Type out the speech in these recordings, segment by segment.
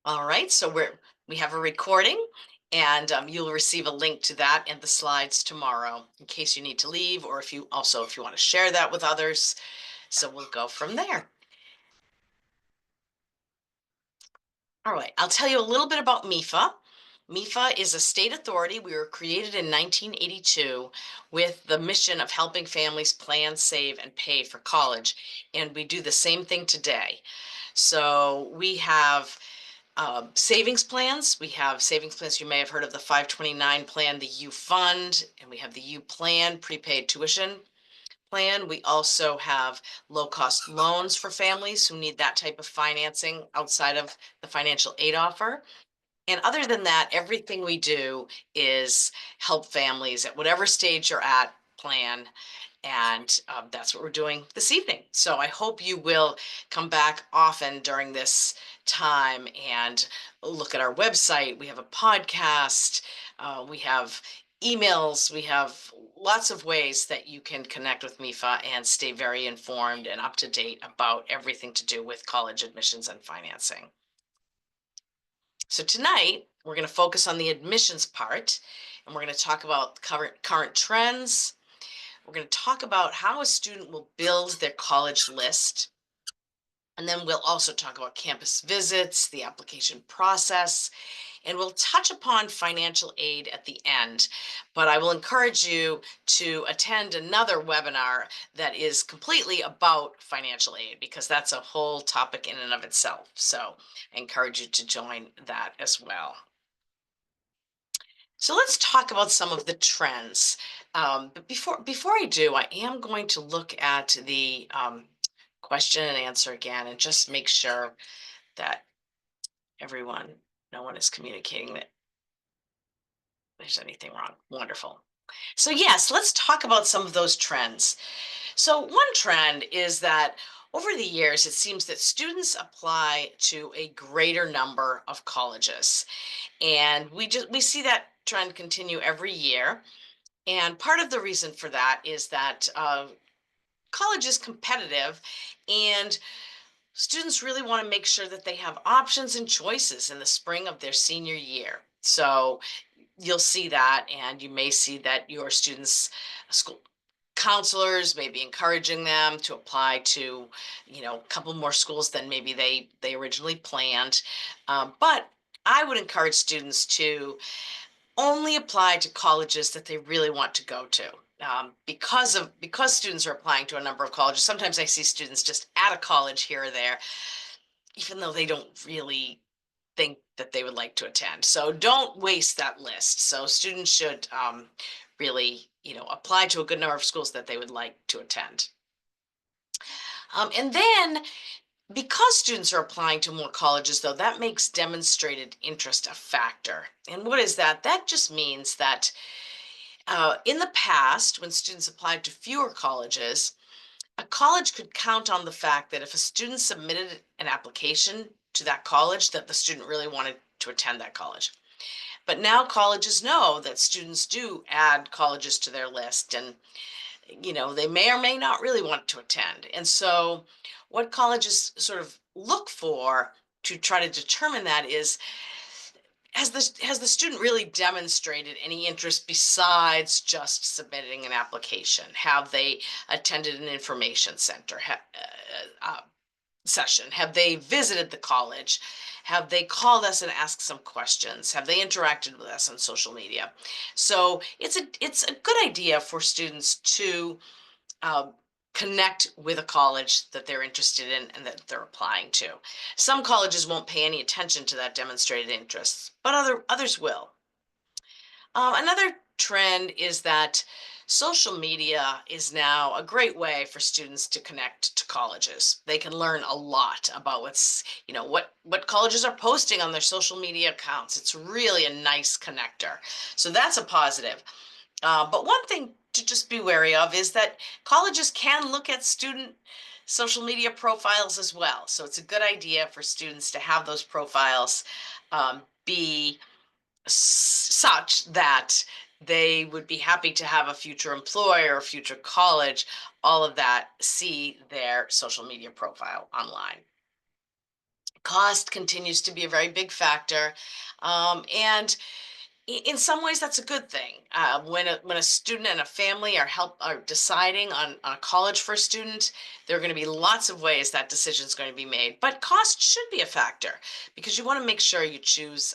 All right, so we have a recording, and you'll receive a link to that and the slides tomorrow in case you need to leave, or if you want to share that with others. So we'll go from there. All right, I'll tell you a little bit about MEFA. MEFA is a state authority. We were created in 1982 with the mission of helping families plan, save, and pay for college. And we do the same thing today. So we have savings plans. We have savings plans. You may have heard of the 529 plan, the U Fund, and we have the U Plan, prepaid tuition plan. We also have low-cost loans for families who need that type of financing outside of the financial aid offer. And other than that, everything we do is help families at whatever stage you're at plan. And that's what we're doing this evening. So I hope you will come back often during this time and look at our website. We have a podcast, we have emails, we have lots of ways that you can connect with MEFA and stay very informed and up to date about everything to do with college admissions and financing. So tonight, we're going to focus on the admissions part, and we're going to talk about current trends. We're going to talk about how a student will build their college list. And then we'll also talk about campus visits, the application process, and we'll touch upon financial aid at the end. But I will encourage you to attend another webinar that is completely about financial aid, because that's a whole topic in and of itself. So I encourage you to join that as well. So let's talk about some of the trends. But before I do, I am going to look at the question and answer again and just make sure that no one is communicating that there's anything wrong. Wonderful. So yes, let's talk about some of those trends. So one trend is that over the years, it seems that students apply to a greater number of colleges. And we see that trend continue every year. And part of the reason for that is that college is competitive, and students really want to make sure that they have options and choices in the spring of their senior year. So you'll see that, and you may see that your students' school counselors may be encouraging them to apply to, a couple more schools than maybe they originally planned. But I would encourage students to only apply to colleges that they really want to go to. Because students are applying to a number of colleges, sometimes I see students just at a college here or there, even though they don't really think that they would like to attend. So don't waste that list. So students should really, apply to a good number of schools that they would like to attend. And then because students are applying to more colleges, though, that makes demonstrated interest a factor. And what is that? That just means that in the past, when students applied to fewer colleges, a college could count on the fact that if a student submitted an application to that college, that the student really wanted to attend that college. But now colleges know that students do add colleges to their list, and they may or may not really want to attend. And so what colleges sort of look for to try to determine that is, has the student really demonstrated any interest besides just submitting an application? Have they attended an information center session? Have they visited the college? Have they called us and asked some questions? Have they interacted with us on social media? So it's a good idea for students to connect with a college that they're interested in and that they're applying to. Some colleges won't pay any attention to that demonstrated interest, but others will. Another trend is that social media is now a great way for students to connect to colleges. They can learn a lot about what colleges are posting on their social media accounts. It's really a nice connector. So that's a positive. But one thing to just be wary of is that colleges can look at student social media profiles as well. So it's a good idea for students to have those profiles be such that they would be happy to have a future employer or future college, all of that, see their social media profile online. Cost continues to be a very big factor. And in some ways, that's a good thing. When a student and a family are deciding on a college for a student, there are going to be lots of ways that decision is going to be made. But cost should be a factor because you want to make sure you choose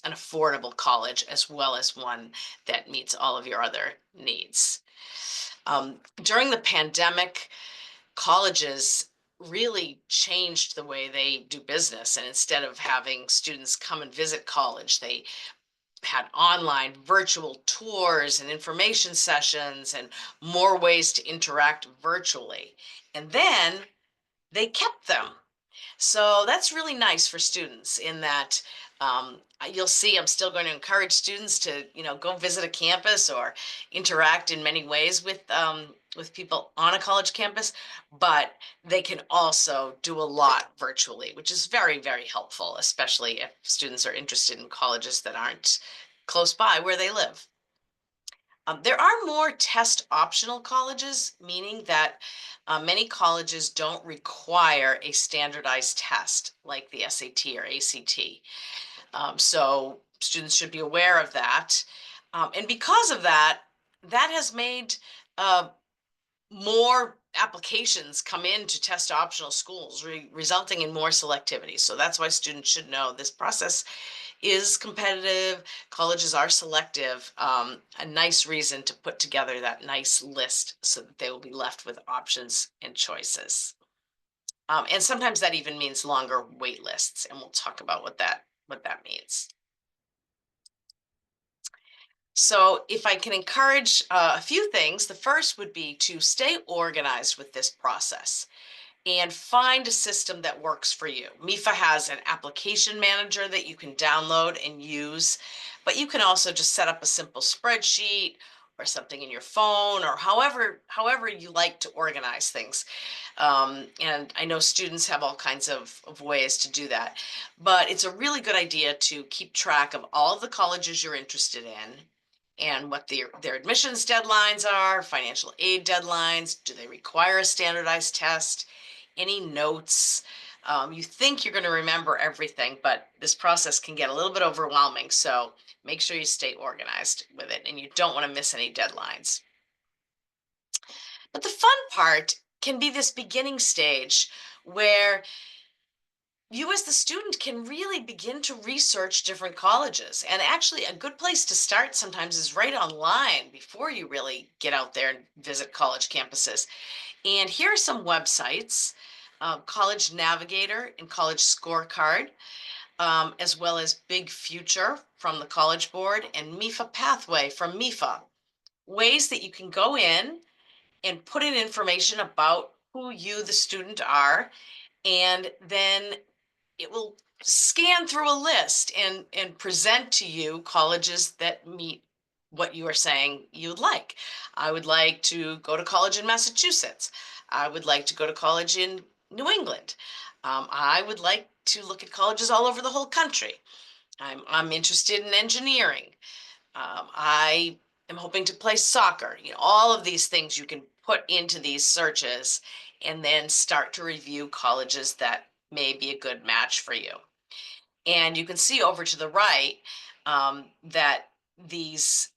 an affordable college as well as one that meets all of your other needs. During the pandemic, colleges really changed the way they do business. And instead of having students come and visit college, they had online virtual tours and information sessions and more ways to interact virtually. And then they kept them. So that's really nice for students in that you'll see I'm still going to encourage students to, go visit a campus or interact in many ways with people on a college campus, but they can also do a lot virtually, which is very, very helpful, especially if students are interested in colleges that aren't close by where they live. There are more test optional colleges, meaning that many colleges don't require a standardized test like the SAT or ACT. So students should be aware of that. And because of that, that has made uh, more applications come in to test optional schools, resulting in more selectivity. So that's why students should know this process is competitive. Colleges are selective. A nice reason to put together that nice list so that they will be left with options and choices. And sometimes that even means longer wait lists, and we'll talk about what that means. So if I can encourage a few things, the first would be to stay organized with this process and find a system that works for you. MEFA has an application manager that you can download and use, but you can also just set up a simple spreadsheet or something in your phone or however you like to organize things. And I know students have all kinds of ways to do that, but it's a really good idea to keep track of all of the colleges you're interested in and what their admissions deadlines are, financial aid deadlines, do they require a standardized test, any notes. You think you're going to remember everything, but this process can get a little bit overwhelming. So make sure you stay organized with it and you don't want to miss any deadlines. But the fun part can be this beginning stage where you as the student can really begin to research different colleges. And actually, a good place to start sometimes is right online before you really get out there and visit college campuses. And here are some websites: College Navigator and College Scorecard, as well as Big Future from the College Board and MEFA Pathway from MEFA. Ways that you can go in and put in information about who you, the student, are, and then it will scan through a list and present to you colleges that meet what you are saying you would like. I would like to go to college in Massachusetts. I would like to go to college in New England. I would like to look at colleges all over the whole country. I'm interested in engineering. I am hoping to play soccer. All of these things you can put into these searches and then start to review colleges that may be a good match for you. And you can see over to the right that these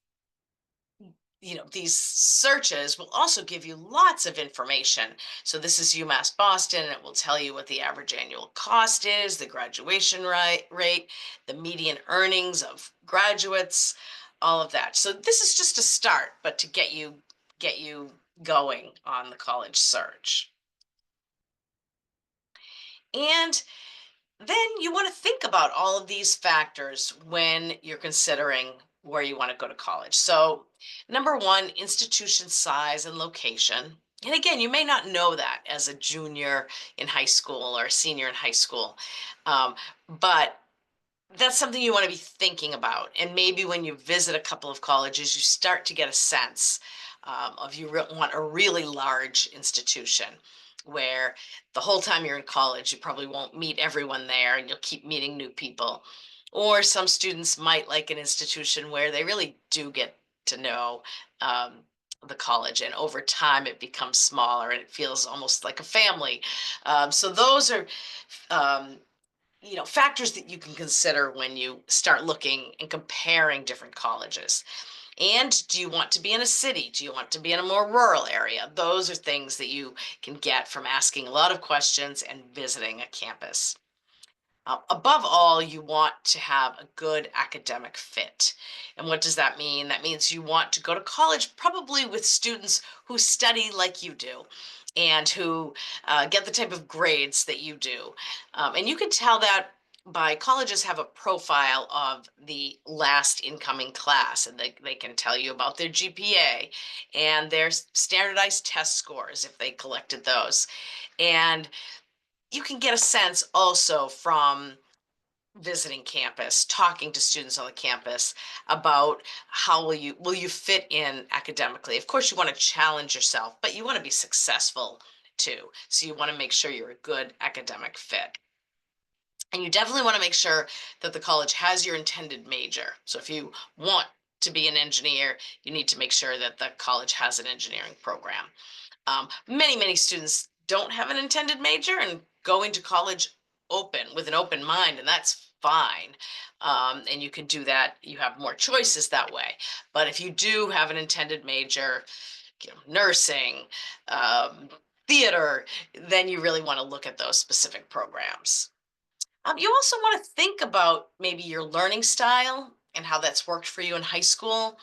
searches will also give you lots of information. So this is UMass Boston, and it will tell you what the average annual cost is, the graduation rate, the median earnings of graduates, all of that. So this is just a start, but to get you going on the college search. And then you want to think about all of these factors when you're considering where you want to go to college. So, number one, institution size and location. And again, you may not know that as a junior in high school or a senior in high school, um, but that's something you want to be thinking about. And maybe when you visit a couple of colleges, you start to get a sense of you want a really large institution where the whole time you're in college, you probably won't meet everyone there and you'll keep meeting new people. Or some students might like an institution where they really do get to know um, the college, and over time it becomes smaller and it feels almost like a family. So those are um, factors that you can consider when you start looking and comparing different colleges. And do you want to be in a city? Do you want to be in a more rural area? Those are things that you can get from asking a lot of questions and visiting a campus. Above all, you want to have a good academic fit. And what does that mean? That means you want to go to college probably with students who study like you do and who get the type of grades that you do. And you can tell that by colleges have a profile of the last incoming class, and they can tell you about their GPA and their standardized test scores if they collected those. And you can get a sense also from visiting campus, talking to students on the campus about how will you fit in academically. Of course, you want to challenge yourself, but you want to be successful too. So you want to make sure you're a good academic fit. And you definitely want to make sure that the college has your intended major. So if you want to be an engineer, you need to make sure that the college has an engineering program. Many students don't have an intended major and go into college with an open mind, and that's fine. And you can do that. You have more choices that way. But if you do have an intended major, nursing, um, theater, then you really want to look at those specific programs. You also want to think about maybe your learning style and how that's worked for you in high school.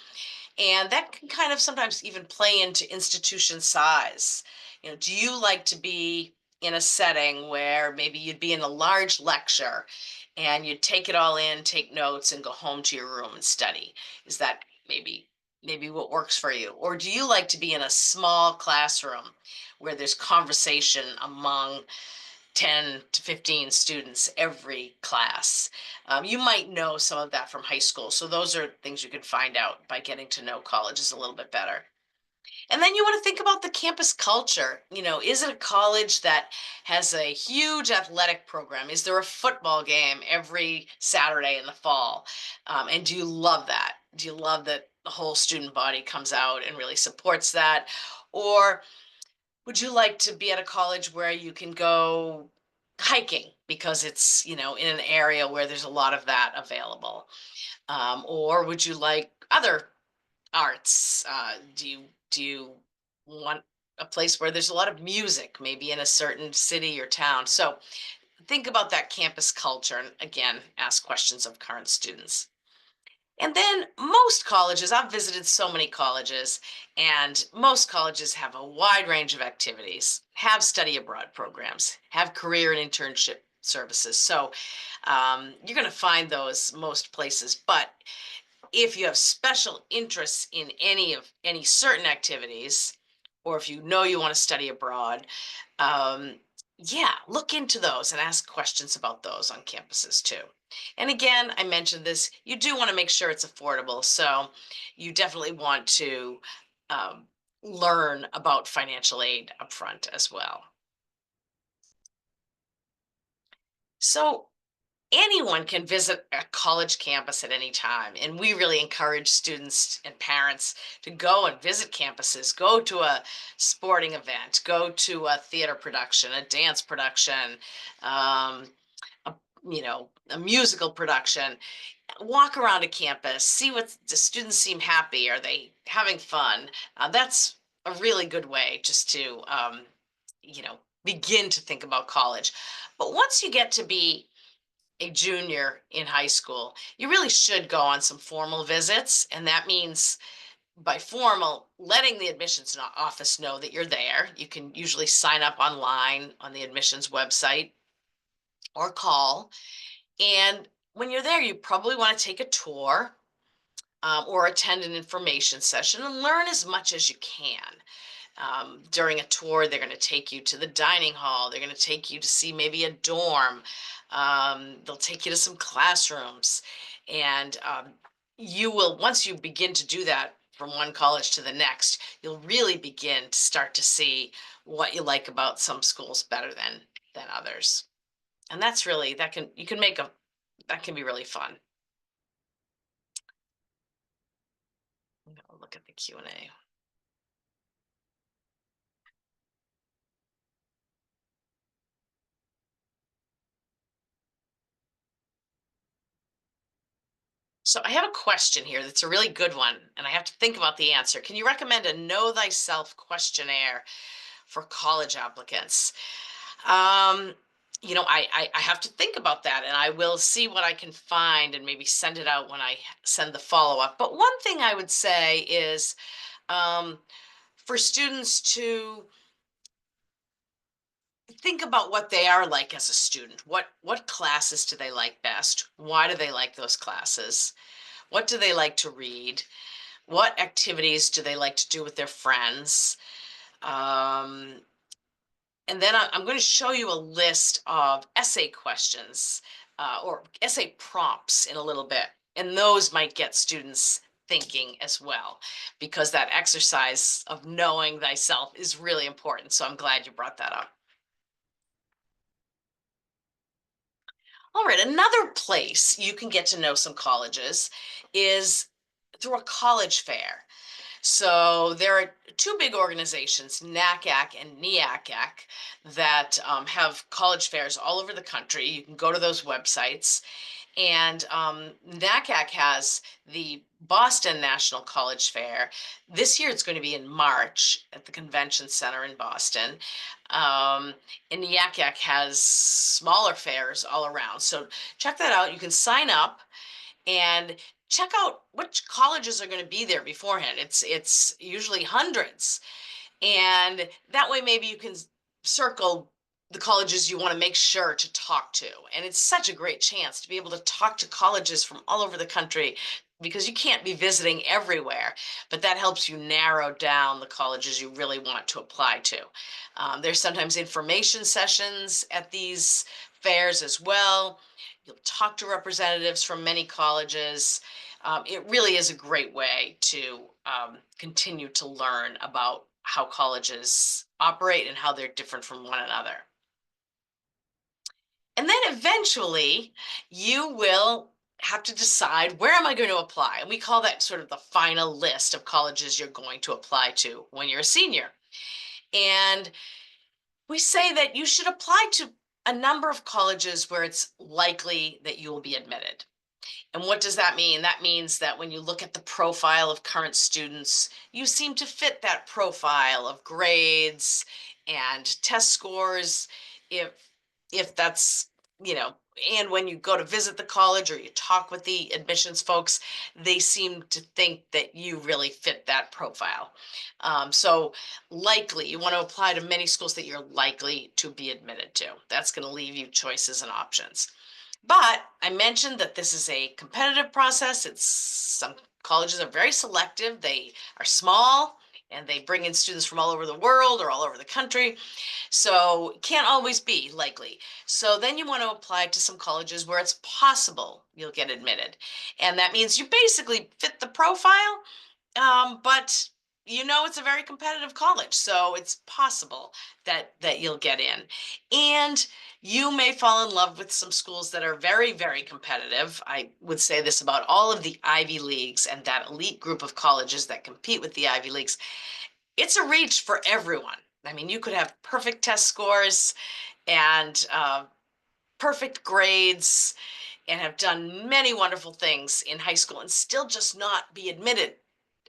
And that can kind of sometimes even play into institution size. Do you like to be in a setting where maybe you'd be in a large lecture and you'd take it all in, take notes, and go home to your room and study? Is that maybe what works for you? Or do you like to be in a small classroom where there's conversation among 10 to 15 students every class? You might know some of that from high school. So those are things you can find out by getting to know colleges a little bit better. And then you want to think about the campus culture. Is it a college that has a huge athletic program? Is there a football game every Saturday in the fall? And do you love that? Do you love that the whole student body comes out and really supports that? Or would you like to be at a college where you can go hiking because it's, in an area where there's a lot of that available? Or would you like other arts? Do you want a place where there's a lot of music, maybe in a certain city or town? So think about that campus culture and again, ask questions of current students. And then most colleges, I've visited so many colleges, and most colleges have a wide range of activities, have study abroad programs, have career and internship services. So you're going to find those most places. But if you have special interests in any certain activities, or if you know you want to study abroad, um, yeah, look into those and ask questions about those on campuses too. And again, I mentioned this, you do want to make sure it's affordable. So you definitely want to um, learn about financial aid upfront as well. So anyone can visit a college campus at any time, and we really encourage students and parents to go and visit campuses, go to a sporting event, go to a theater production, a dance production, um, a, a musical production. Walk around a campus, see what the students seem happy. Are they having fun? That's a really good way just to begin to think about college. But once you get to be a junior in high school, you really should go on some formal visits. And that means by formal, letting the admissions office know that you're there. You can usually sign up online on the admissions website or call. And when you're there, you probably want to take a tour or attend an information session and learn as much as you can. During a tour, they're going to take you to the dining hall. They're going to take you to see maybe a dorm. They'll take you to some classrooms. And you will, once you begin to do that from one college to the next, you'll really begin to start to see what you like about some schools better than others. And that's really, that can be really fun. I'm gonna look at the Q&A. So I have a question here that's a really good one, and I have to think about the answer. Can you recommend a Know Thyself questionnaire for college applicants? Um, I have to think about that, and I will see what I can find and maybe send it out when I send the follow-up. But one thing I would say is um, for students to think about what they are like as a student. What classes do they like best? Why do they like those classes? What do they like to read? What activities do they like to do with their friends? Um, and then I'm going to show you a list of essay questions or essay prompts in a little bit. And those might get students thinking as well, because that exercise of knowing thyself is really important. So I'm glad you brought that up. All right, another place you can get to know some colleges is through a college fair. So there are two big organizations, NACAC and NEACAC, that have college fairs all over the country. You can go to those websites. And NACAC has the Boston National College Fair. This year it's going to be in March at the Convention Center in Boston. Um, and NEACAC has smaller fairs all around. So check that out. You can sign up and check out which colleges are going to be there beforehand. It's usually hundreds, and that way maybe you can circle the colleges you want to make sure to talk to. And it's such a great chance to be able to talk to colleges from all over the country, because you can't be visiting everywhere, but that helps you narrow down the colleges you really want to apply to. There's sometimes information sessions at these fairs as well. You'll talk to representatives from many colleges. It really is a great way to continue to learn about how colleges operate and how they're different from one another. And then eventually you will have to decide, where am I going to apply? And we call that sort of the final list of colleges you're going to apply to when you're a senior. And we say that you should apply to a number of colleges where it's likely that you will be admitted. And what does that mean? That means that when you look at the profile of current students, you seem to fit that profile of grades and test scores. If if that's, you know, and when you go to visit the college or you talk with the admissions folks, they seem to think that you really fit that profile. So likely, you want to apply to many schools that you're likely to be admitted to. That's going to leave you choices and options. But I mentioned that this is a competitive process. It's some colleges are very selective. They are small and they bring in students from all over the world or all over the country. So it can't always be likely. So then you want to apply to some colleges where it's possible you'll get admitted. And that means you basically fit the profile, but it's a very competitive college, so it's possible that you'll get in. And you may fall in love with some schools that are very, very competitive. I would say this about all of the Ivy Leagues and that elite group of colleges that compete with the Ivy Leagues. It's a reach for everyone. I mean, you could have perfect test scores and perfect grades and have done many wonderful things in high school and still just not be admitted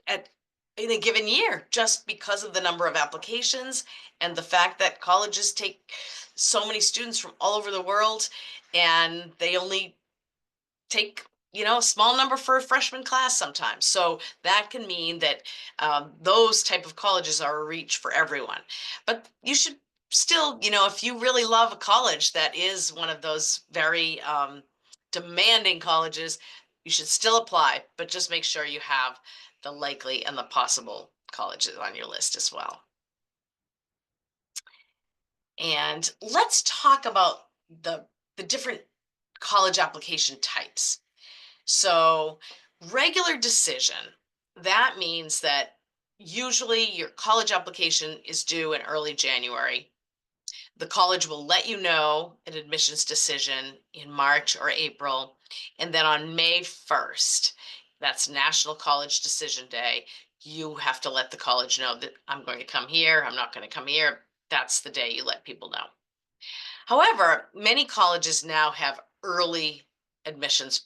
at in a given year, just because of the number of applications and the fact that colleges take so many students from all over the world, and they only take a small number for a freshman class sometimes. So that can mean that those type of colleges are a reach for everyone. But you should still, if you really love a college that is one of those very demanding colleges, you should still apply, but just make sure you have the likely and the possible colleges on your list as well. And let's talk about the different college application types. So regular decision, that means that usually your college application is due in early January. The college will let you know an admissions decision in March or April. And then on May 1st, that's National College Decision Day, you have to let the college know that I'm going to come here, I'm not going to come here. That's the day you let people know. However, many colleges now have early admissions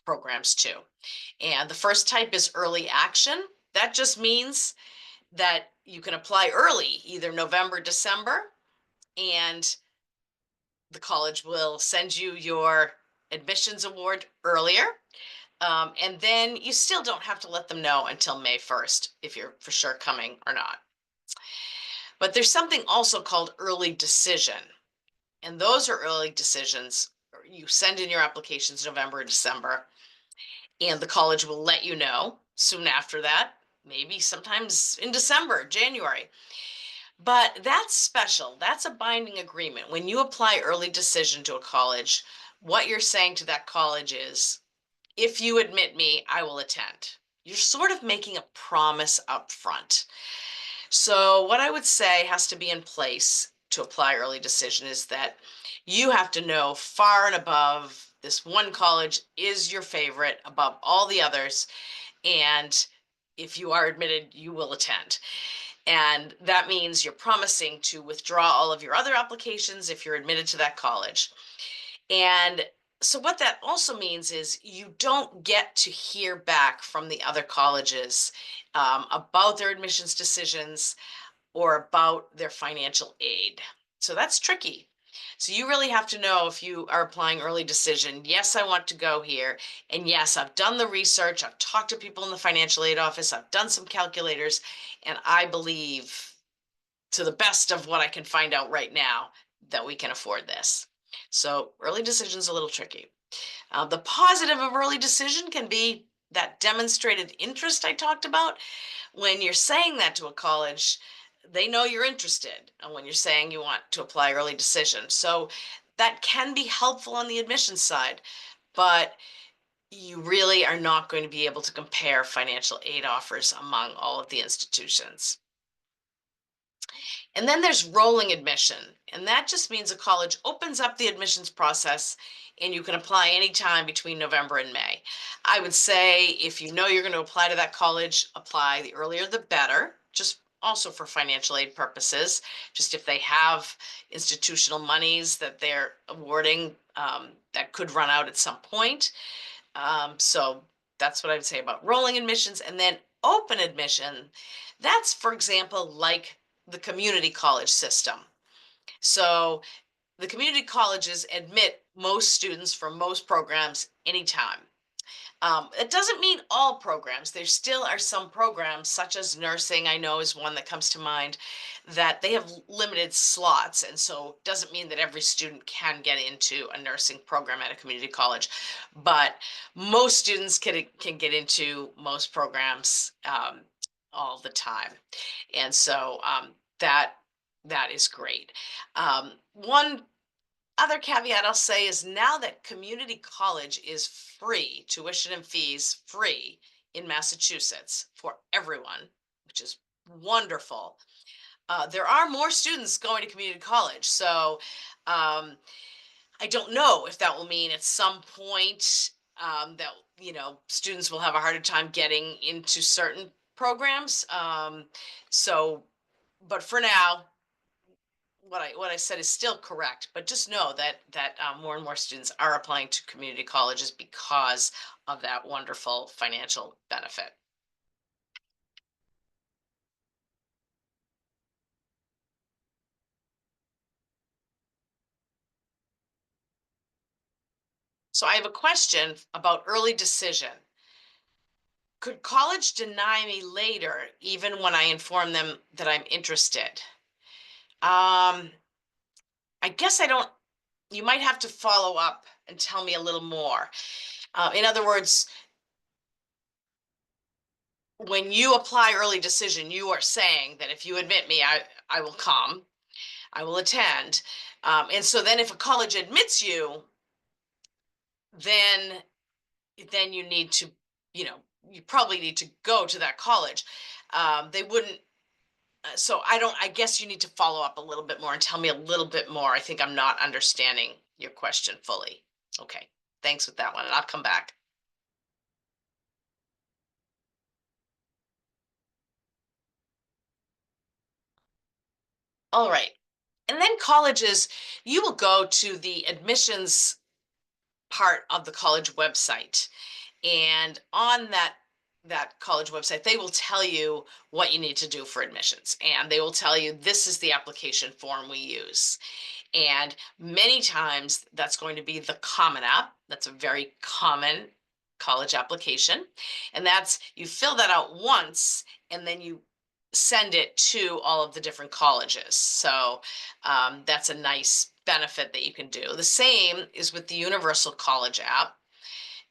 programs too. And the first type is early action. That just means that you can apply early, either November, December, and the college will send you your admissions award earlier. And then you still don't have to let them know until May 1st if you're for sure coming or not. But there's something also called early decision. And those are early decisions. You send in your applications November or December, and the college will let you know soon after that, maybe sometimes in December, January. But that's special. That's a binding agreement. When you apply early decision to a college, what you're saying to that college is, if you admit me, I will attend. You're sort of making a promise up front. So what I would say has to be in place to apply early decision is that you have to know far and above this one college is your favorite above all the others. And if you are admitted, you will attend. And that means you're promising to withdraw all of your other applications if you're admitted to that college. And so what that also means is you don't get to hear back from the other colleges about their admissions decisions or about their financial aid. So that's tricky. So you really have to know if you are applying early decision, yes, I want to go here. And yes, I've done the research. I've talked to people in the financial aid office. I've done some calculators, and I believe to the best of what I can find out right now that we can afford this. So early decision is a little tricky. The positive of early decision can be that demonstrated interest I talked about. When you're saying that to a college, they know you're interested. And when you're saying you want to apply early decision. So that can be helpful on the admissions side, but you really are not going to be able to compare financial aid offers among all of the institutions. And then there's rolling admission. And that just means a college opens up the admissions process and you can apply anytime between November and May. I would say if you know you're going to apply to that college, apply the earlier the better, just also for financial aid purposes. Just if they have institutional monies that they're awarding that could run out at some point. So that's what I would say about rolling admissions. And then open admission, that's, for example, like the community college system. So the community colleges admit most students from most programs anytime. It doesn't mean all programs. There still are some programs, such as nursing, I know is one that comes to mind, that they have limited slots. And so it doesn't mean that every student can get into a nursing program at a community college. But most students can get into most programs all the time. And so that is great. One other caveat I'll say is now that community college is free, tuition and fees free in Massachusetts for everyone, which is wonderful. There are more students going to community college. So I don't know if that will mean at some point that, students will have a harder time getting into certain programs. But for now, what I said is still correct, but just know that more and more students are applying to community colleges because of that wonderful financial benefit. So I have a question about early decision. Could college deny me later, even when I inform them that I'm interested? I guess I don't. You might have to follow up and tell me a little more. In other words, when you apply early decision, you are saying that if you admit me, I will come, I will attend. And so then if a college admits you, then you need to, you probably need to go to that college. They wouldn't, so I guess you need to follow up a little bit more and tell me a little bit more. I think I'm not understanding your question fully. Okay, thanks with that one, and I'll come back. All right. And then colleges, you will go to the admissions part of the college website. And on that college website, they will tell you what you need to do for admissions. And they will tell you this is the application form we use. And many times that's going to be the Common App. That's a very common college application. And that's, you fill that out once and then you send it to all of the different colleges. So that's a nice benefit that you can do. The same is with the Universal College app.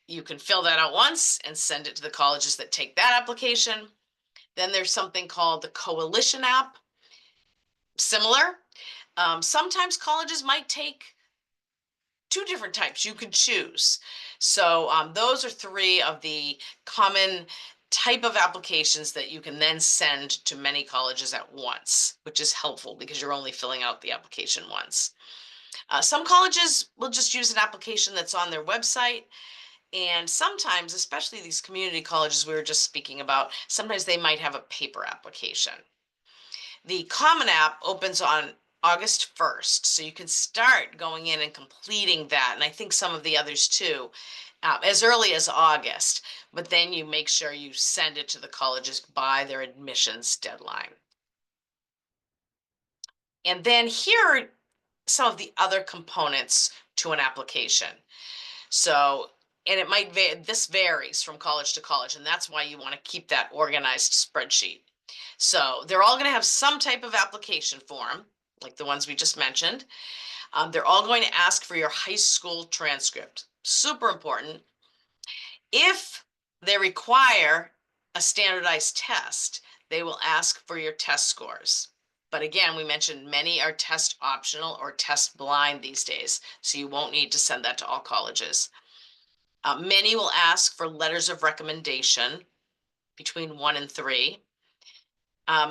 You can fill that out once and send it to the colleges that take that application. Then there's something called the Coalition app. Similar. Sometimes colleges might take two different types. You could choose. So those are three of the common type of applications that you can then send to many colleges at once, which is helpful because you're only filling out the application once. Some colleges will just use an application that's on their website. And sometimes, especially these community colleges we were just speaking about, sometimes they might have a paper application. The Common App opens on August 1st, so you can start going in and completing that, and I think some of the others too, as early as August, but then you make sure you send it to the colleges by their admissions deadline. And then here are some of the other components to an application. So, and it might this varies from college to college, and that's why you want to keep that organized spreadsheet. So they're all going to have some type of application form, like the ones we just mentioned. They're all going to ask for your high school transcript. Super important. If they require a standardized test, they will ask for your test scores. But again, we mentioned many are test optional or test blind these days, so you won't need to send that to all colleges. Many will ask for letters of recommendation between 1 and 3.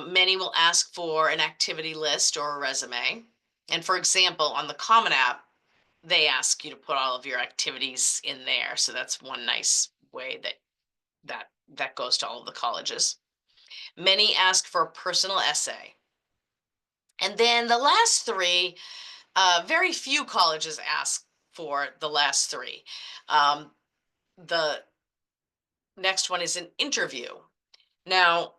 Many will ask for an activity list or a resume. And for example, on the Common App, they ask you to put all of your activities in there. So that's one nice way that goes to all of the colleges. Many ask for a personal essay. And then the last three, very few colleges ask for the last three. The next one is an interview. Now,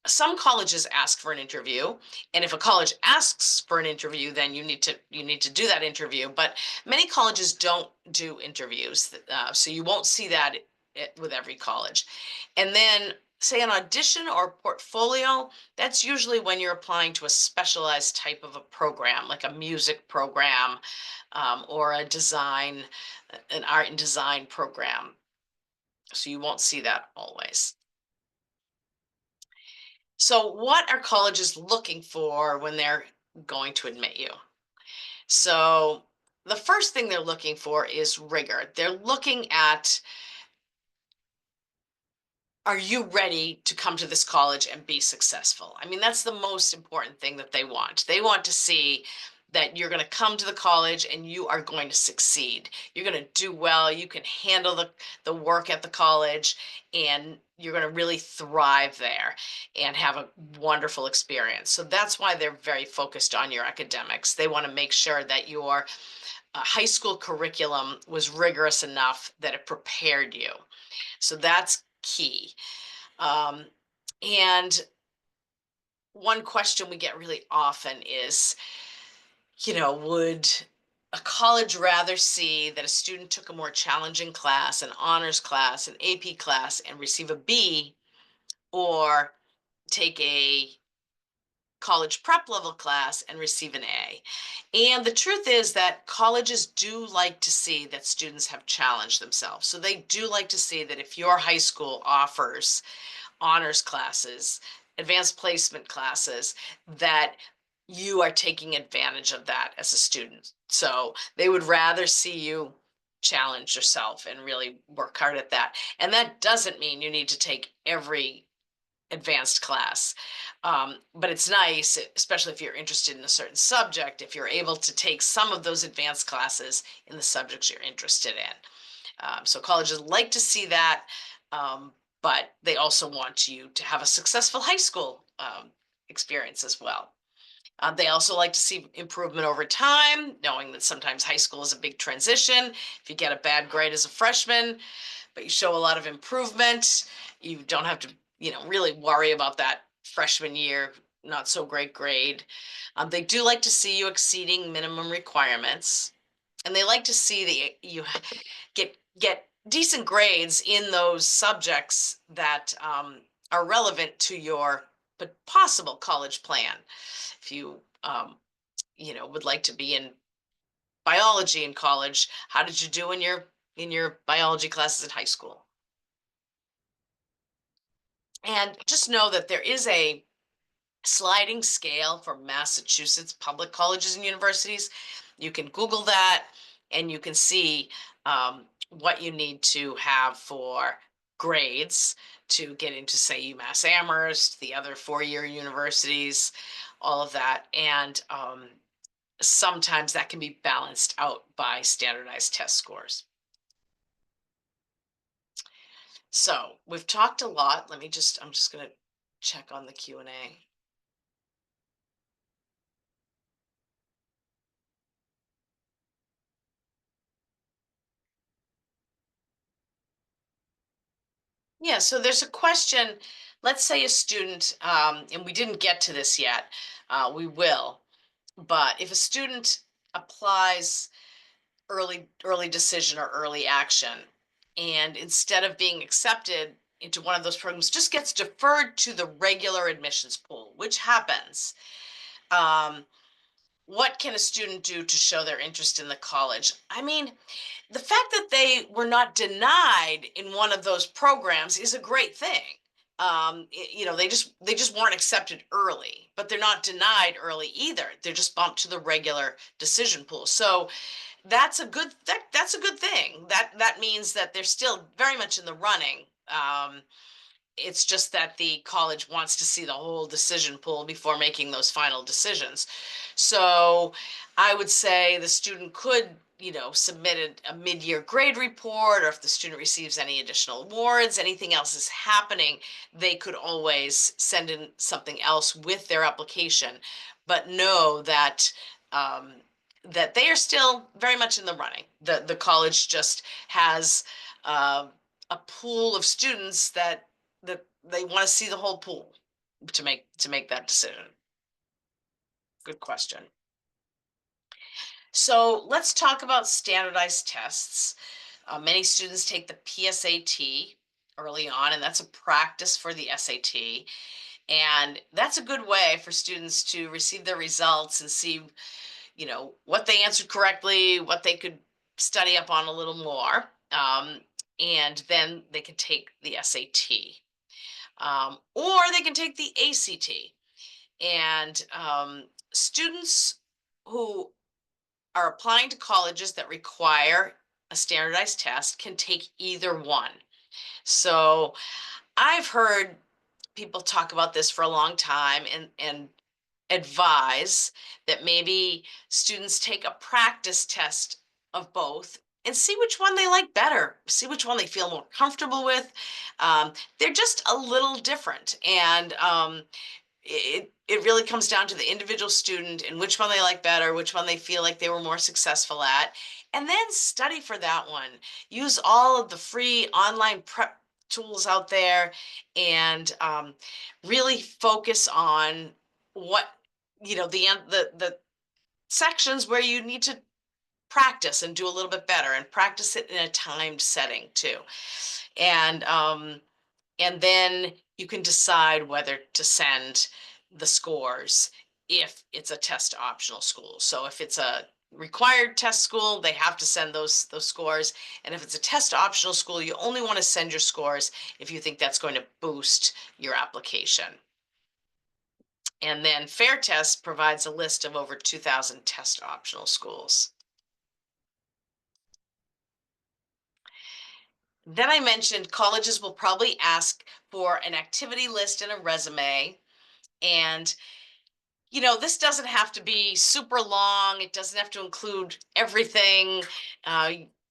some colleges ask for an interview, and if a college asks for an interview, then you need to do that interview. But many colleges don't do interviews, so you won't see that with every college. And then, say an audition or portfolio, that's usually when you're applying to a specialized type of a program, like a music program or an art and design program. So you won't see that always. So what are colleges looking for when they're going to admit you? So the first thing they're looking for is rigor. They're looking at, are you ready to come to this college and be successful? I mean, that's the most important thing that they want. They want to see that you're going to come to the college and you are going to succeed. You're going to do well. You can handle the work at the college and you're going to really thrive there and have a wonderful experience. So that's why they're very focused on your academics. They want to make sure that your high school curriculum was rigorous enough that it prepared you. So that's key. And one question we get really often is, would a college rather see that a student took a more challenging class, an honors class, an AP class, and receive a B, or take a college prep level class and receive an A? And the truth is that colleges do like to see that students have challenged themselves. So they do like to see that if your high school offers honors classes, advanced placement classes, that you are taking advantage of that as a student. So they would rather see you challenge yourself and really work hard at that. And that doesn't mean you need to take every advanced class. But it's nice, especially if you're interested in a certain subject, if you're able to take some of those advanced classes in the subjects you're interested in. So colleges like to see that, but they also want you to have a successful high school experience as well. They also like to see improvement over time, knowing that sometimes high school is a big transition. If you get a bad grade as a freshman, but you show a lot of improvement, you don't have to, really worry about that freshman year, not so great grade. They do like to see you exceeding minimum requirements, and they like to see that you get decent grades in those subjects that are relevant to your possible college plan. If you would like to be in biology in college, how did you do in your biology classes in high school? And just know that there is a sliding scale for Massachusetts public colleges and universities. You can Google that and you can see what you need to have for grades to get into, say, UMass Amherst, the other four-year universities, all of that. And sometimes that can be balanced out by standardized test scores. So we've talked a lot. I'm just going to check on the Q&A. Yeah, so there's a question. Let's say a student, and we didn't get to this yet, we will, but if a student applies early decision or early action, and instead of being accepted into one of those programs, just gets deferred to the regular admissions pool, which happens. What can a student do to show their interest in the college? I mean, the fact that they were not denied in one of those programs is a great thing. They just weren't accepted early, but they're not denied early either. They're just bumped to the regular decision pool. So that's a good thing. That means that they're still very much in the running. It's just that the college wants to see the whole decision pool before making those final decisions. So I would say the student could, submit a mid-year grade report, or if the student receives any additional awards, anything else is happening, they could always send in something else with their application. But know that that they are still very much in the running. The college just has a pool of students that they want to see the whole pool to make that decision. Good question. So let's talk about standardized tests. Many students take the PSAT early on, and that's a practice for the SAT. And that's a good way for students to receive their results and see, what they answered correctly, what they could study up on a little more. And then they can take the SAT. Or they can take the ACT. And students who are applying to colleges that require a standardized test can take either one. So I've heard people talk about this for a long time and advise that maybe students take a practice test of both and see which one they like better, see which one they feel more comfortable with. They're just a little different. And it really comes down to the individual student and which one they like better, which one they feel like they were more successful at, and then study for that one. Use all of the free online prep tools out there, and really focus on what the sections where you need to practice and do a little bit better, and practice it in a timed setting too. And then you can decide whether to send the scores if it's a test optional school. So if it's a required test school, they have to send those scores. And if it's a test optional school, you only want to send your scores if you think that's going to boost your application. And then Fair Test provides a list of over 2,000 test optional schools. Then I mentioned colleges will probably ask for an activity list and a resume. And, this doesn't have to be super long. It doesn't have to include everything.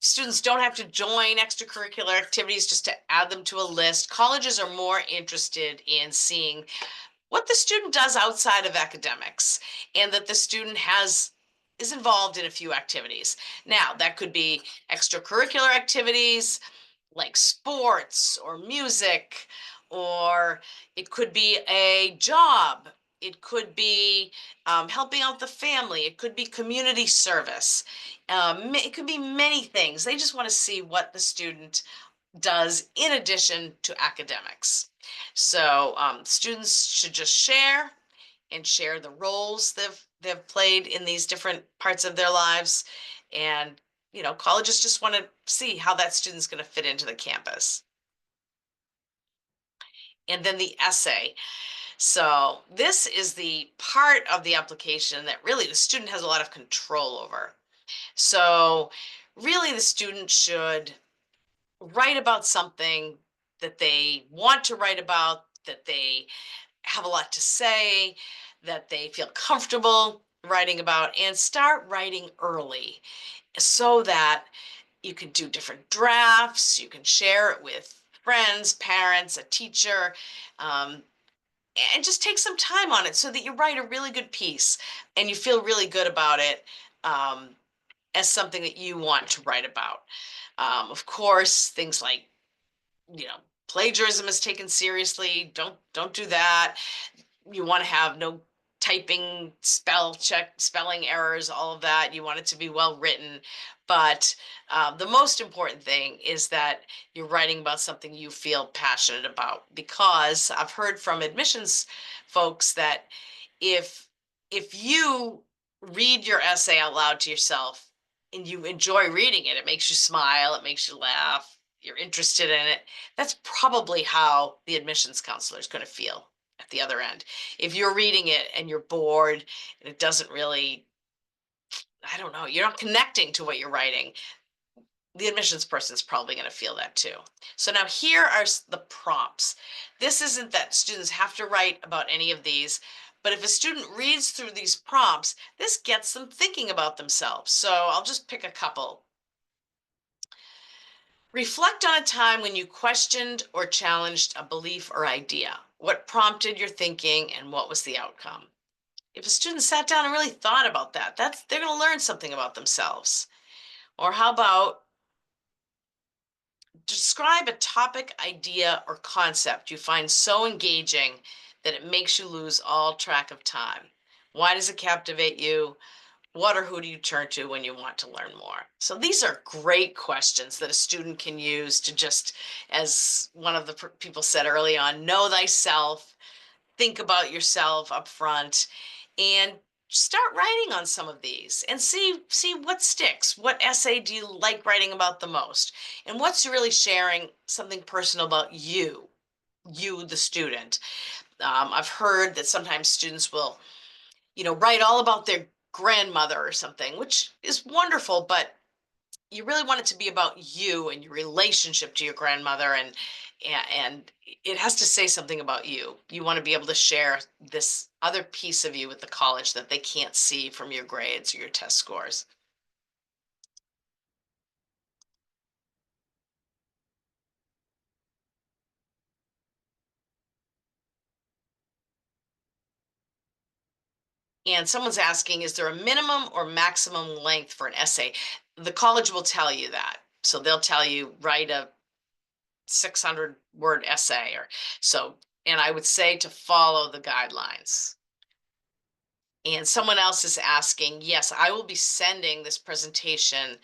Students don't have to join extracurricular activities just to add them to a list. Colleges are more interested in seeing what the student does outside of academics, and that the student is involved in a few activities. Now, that could be extracurricular activities like sports or music, or it could be a job. It could be helping out the family. It could be community service. It could be many things. They just want to see what the student does in addition to academics. So students should just share and share the roles they've played in these different parts of their lives. And colleges just want to see how that student's going to fit into the campus. And then the essay. So this is the part of the application that really the student has a lot of control over. So really the student should write about something that they want to write about, that they have a lot to say, that they feel comfortable writing about, and start writing early so that you can do different drafts, you can share it with friends, parents, a teacher, um, and just take some time on it so that you write a really good piece and you feel really good about it um, as something that you want to write about. Of course, things like you know plagiarism is taken seriously. Don't do that. You want to have no typing, spelling errors, all of that. You want it to be well written. But the most important thing is that you're writing about something you feel passionate about, because I've heard from admissions folks that if you read your essay out loud to yourself and you enjoy reading it, it makes you smile, it makes you laugh, you're interested in it, that's probably how the admissions counselor is going to feel at the other end. If you're reading it and you're bored and it doesn't really, I don't know, you're not connecting to what you're writing, the admissions person is probably going to feel that too. So now here are the prompts. This isn't that students have to write about any of these, but if a student reads through these prompts, this gets them thinking about themselves. So I'll just pick a couple. Reflect on a time when you questioned or challenged a belief or idea. What prompted your thinking and what was the outcome? If a student sat down and really thought about that, they're going to learn something about themselves. Or how about describe a topic, idea, or concept you find so engaging that it makes you lose all track of time. Why does it captivate you? What or who do you turn to when you want to learn more? So these are great questions that a student can use to just, as one of the people said early on, know thyself, think about yourself up front, and start writing on some of these and see what sticks. What essay do you like writing about the most? And what's really sharing something personal about you, the student. I've heard that sometimes students will, write all about their grandmother or something, which is wonderful, but you really want it to be about you and your relationship to your grandmother, and it has to say something about you. You want to be able to share this other piece of you with the college that they can't see from your grades or your test scores. And someone's asking, is there a minimum or maximum length for an essay? The college will tell you that. So they'll tell you write a 600-word essay, or so, and I would say to follow the guidelines. And someone else is asking, yes, I will be sending this presentation,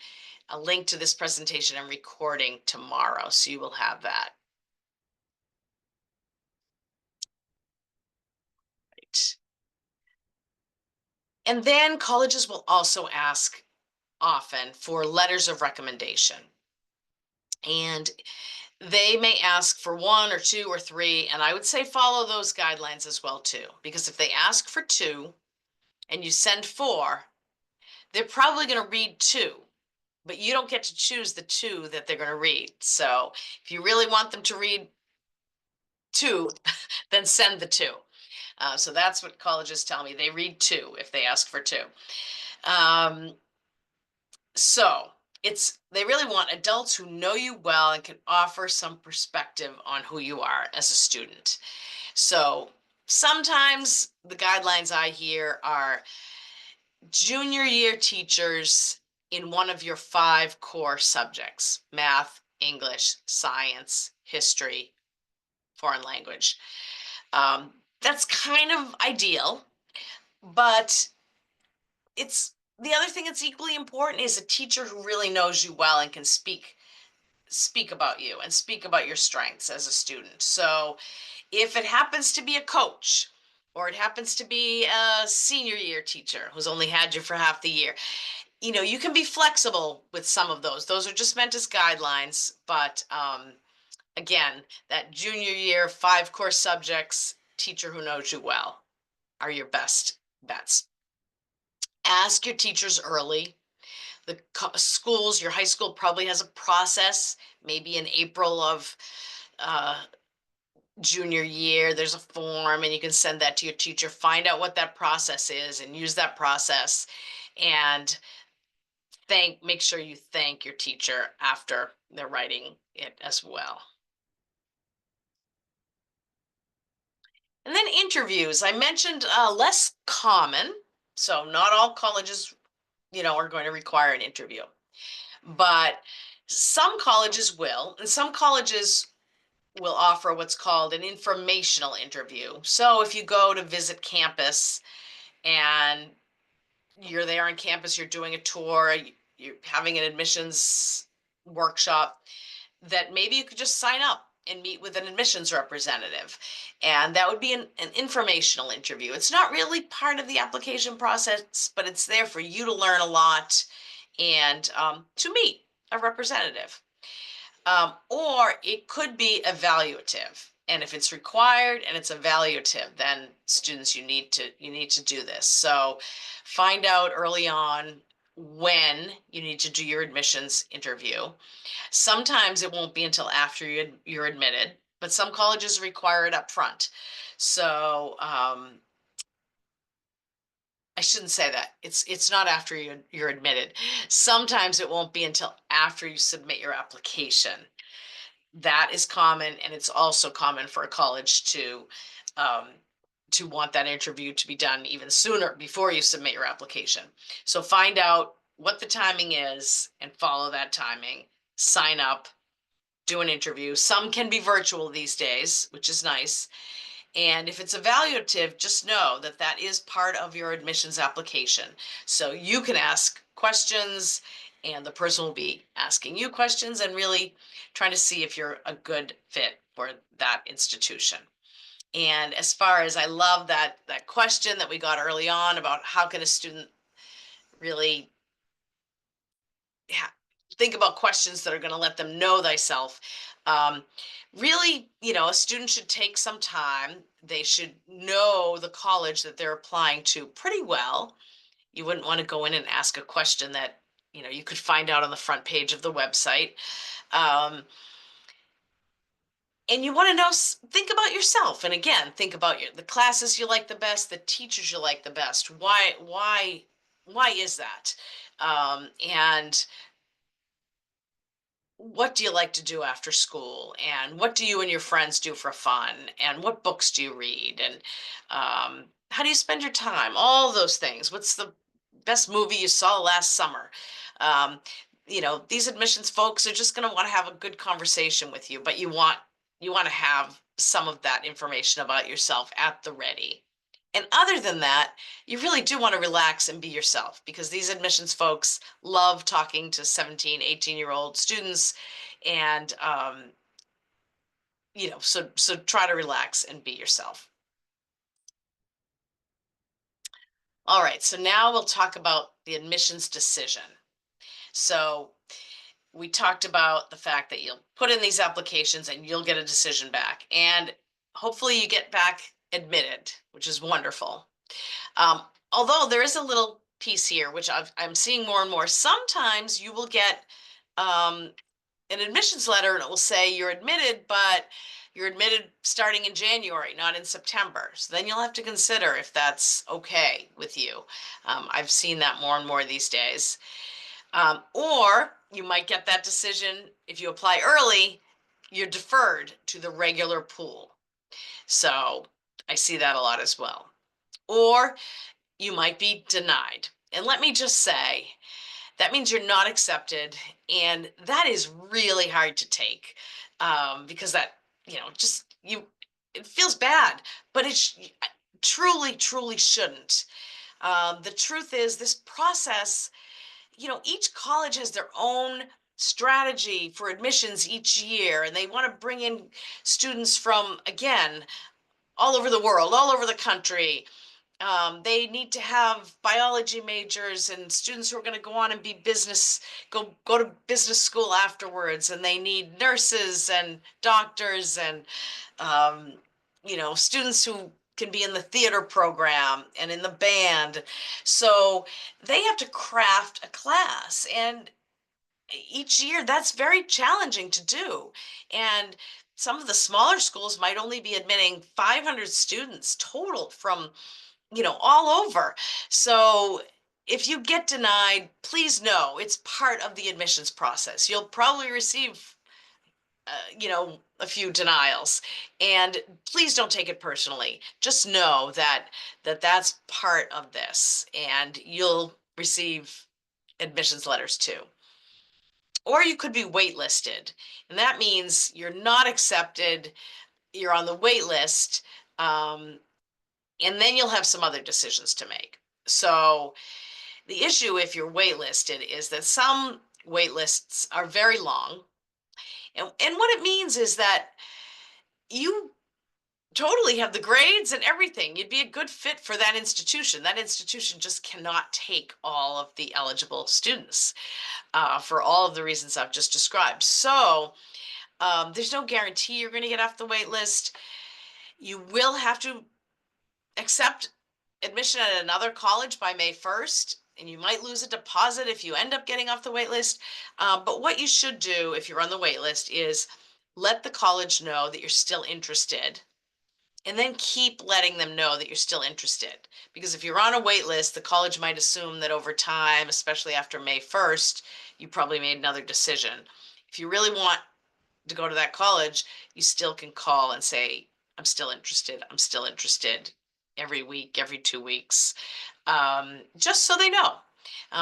a link to this presentation and recording tomorrow, so you will have that. Right. And then colleges will also ask often for letters of recommendation. And they may ask for one or two or three, and I would say follow those guidelines as well too, because if they ask for two and you send four, they're probably going to read two, but you don't get to choose the two that they're going to read. So if you really want them to read two, then send the two. So that's what colleges tell me. They read two if they ask for two. Um, so they really want adults who know you well and can offer some perspective on who you are as a student. So Sometimes the guidelines I hear are junior year teachers in one of your 5 core subjects: math, English, science, history, foreign language. That's kind of ideal, but it's the other thing that's equally important is a teacher who really knows you well and can speak about you and speak about your strengths as a student. So if it happens to be a coach, or it happens to be a senior year teacher who's only had you for half the year, you can be flexible with some of those. Those are just meant as guidelines, but again, that junior year 5 core subjects teacher who knows you well are your best bets. Ask your teachers early. The schools, your high school probably has a process. Maybe in April of uh, junior year, there's a form and you can send that to your teacher. Find out what that process is and use that process, and make sure you thank your teacher after they're writing it as well. And then interviews, I mentioned less common. So not all colleges, are going to require an interview, but some colleges will, and some colleges will offer what's called an informational interview. So if you go to visit campus and you're there on campus, you're doing a tour, you're having an admissions workshop, that maybe you could just sign up and meet with an admissions representative. And that would be an informational interview. It's not really part of the application process, but it's there for you to learn a lot and to meet a representative. Or it could be evaluative. And if it's required and it's evaluative, then students, you need to do this. So find out early on when you need to do your admissions interview. Sometimes it won't be until after you're admitted, but some colleges require it up front. So I shouldn't say that. It's not after you're admitted. Sometimes it won't be until after you submit your application. That is common, and it's also common for a college um, to want that interview to be done even sooner, before you submit your application. So find out what the timing is and follow that timing. Sign up, do an interview. Some can be virtual these days, which is nice. And if it's evaluative, just know that that is part of your admissions application. So you can ask questions, and the person will be asking you questions and really trying to see if you're a good fit for that institution. And as far as, I love that question that we got early on about how can a student really think about questions that are going to let them know thyself. Um, Really, a student should take some time. They should know the college that they're applying to pretty well. You wouldn't want to go in and ask a question that, you could find out on the front page of the website. Um, and you want to know, think about yourself. And again, think about the classes you like the best, the teachers you like the best. Why is that? And what do you like to do after school, and what do you and your friends do for fun, and what books do you read, and how do you spend your time, all those things. What's the best movie you saw last summer? um, these admissions folks are just going to want to have a good conversation with you, but you want to have some of that information about yourself at the ready. And other than that, you really do want to relax and be yourself, because these admissions folks love talking to 17, 18-year-old students. And, so try to relax and be yourself. All right, so now we'll talk about the admissions decision. So we talked about the fact that you'll put in these applications and you'll get a decision back. And hopefully you get back admitted, which is wonderful. Although there is a little piece here, which I'm seeing more and more. Sometimes you will get an admissions letter and it will say you're admitted, but you're admitted starting in January, not in September. So then you'll have to consider if that's okay with you. I've seen that more and more these days. Or you might get that decision, if you apply early, you're deferred to the regular pool. So I see that a lot as well. Or you might be denied. And let me just say, that means you're not accepted. And that is really hard to take because that, just it feels bad, but truly, truly shouldn't. The truth is, this process, each college has their own strategy for admissions each year, and they want to bring in students from, again, all over the world, all over the country. They need to have biology majors and students who are going to go on and be go to business school afterwards. And they need nurses and doctors and um, students who can be in the theater program and in the band. So they have to craft a class, and each year that's very challenging to do. And some of the smaller schools might only be admitting 500 students total from all over. So if you get denied, please know it's part of the admissions process. You'll probably receive, a few denials, and please don't take it personally. Just know that's part of this, and you'll receive admissions letters too. Or you could be waitlisted, and that means you're not accepted. You're on the wait list. And then you'll have some other decisions to make. So the issue if you're waitlisted is that some waitlists are very long. And what it means is that you totally have the grades and everything. You'd be a good fit for that institution. That institution just cannot take all of the eligible students for all of the reasons I've just described. So there's no guarantee you're going to get off the wait list. You will have to accept admission at another college by May 1st, and you might lose a deposit if you end up getting off the wait list. But what you should do if you're on the wait list is let the college know that you're still interested, and then keep letting them know that you're still interested. Because if you're on a wait list, the college might assume that over time, especially after May 1st, you probably made another decision. If you really want to go to that college, you still can call and say, I'm still interested. I'm still interested every week, every 2 weeks, just so they know.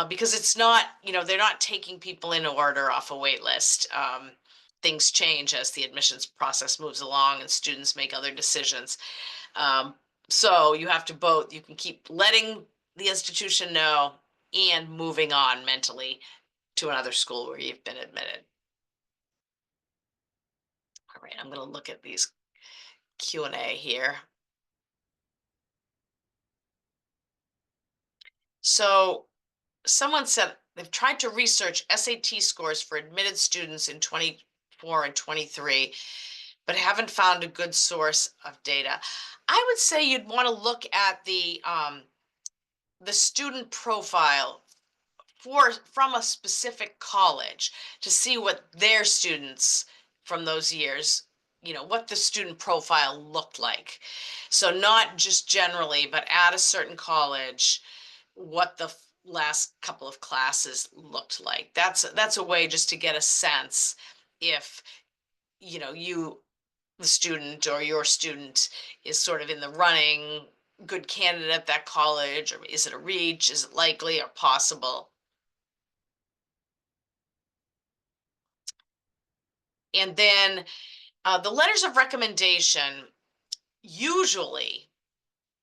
Because it's not, they're not taking people in order off a wait list. Things change as the admissions process moves along and students make other decisions. So you have to you can keep letting the institution know and moving on mentally to another school where you've been admitted. All right, I'm going to look at these Q&A here. So someone said they've tried to research SAT scores for admitted students in 24 and 23, but haven't found a good source of data. I would say you'd want to look at the student profile from a specific college to see what their students from those years, what the student profile looked like. So not just generally, but at a certain college, what the last couple of classes looked like. That's a way just to get a sense if, the student or your student is sort of in the running, good candidate at that college, or is it a reach? Is it likely or possible? And then the letters of recommendation, usually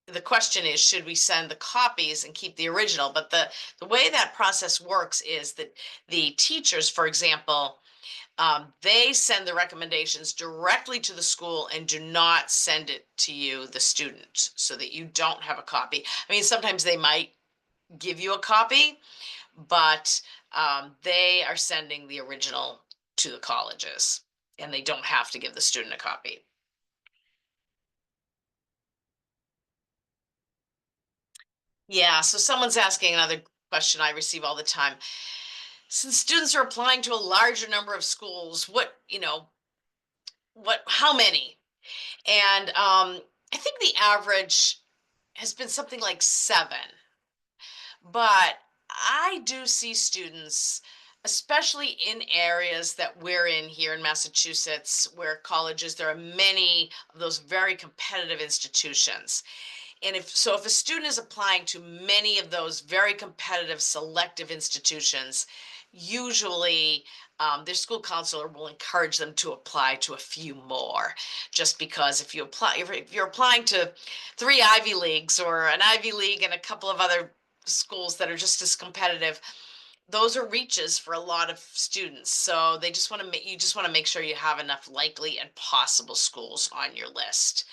the question is, should we send the copies and keep the original? But the way that process works is that the teachers, for example, they send the recommendations directly to the school and do not send it to you, the student, so that you don't have a copy. I mean, sometimes they might give you a copy, but they are sending the original to the colleges, and they don't have to give the student a copy. Yeah, so someone's asking another question I receive all the time. Since students are applying to a larger number of schools, how many? And I think the average has been something like 7. But I do see students especially in areas that we're in here in Massachusetts, where colleges, there are many of those very competitive institutions. And if a student is applying to many of those very competitive selective institutions, usually their school counselor will encourage them to apply to a few more, just because if you're applying to 3 Ivy Leagues or an Ivy League and a couple of other schools that are just as competitive, those are reaches for a lot of students. So you just want to make sure you have enough likely and possible schools on your list.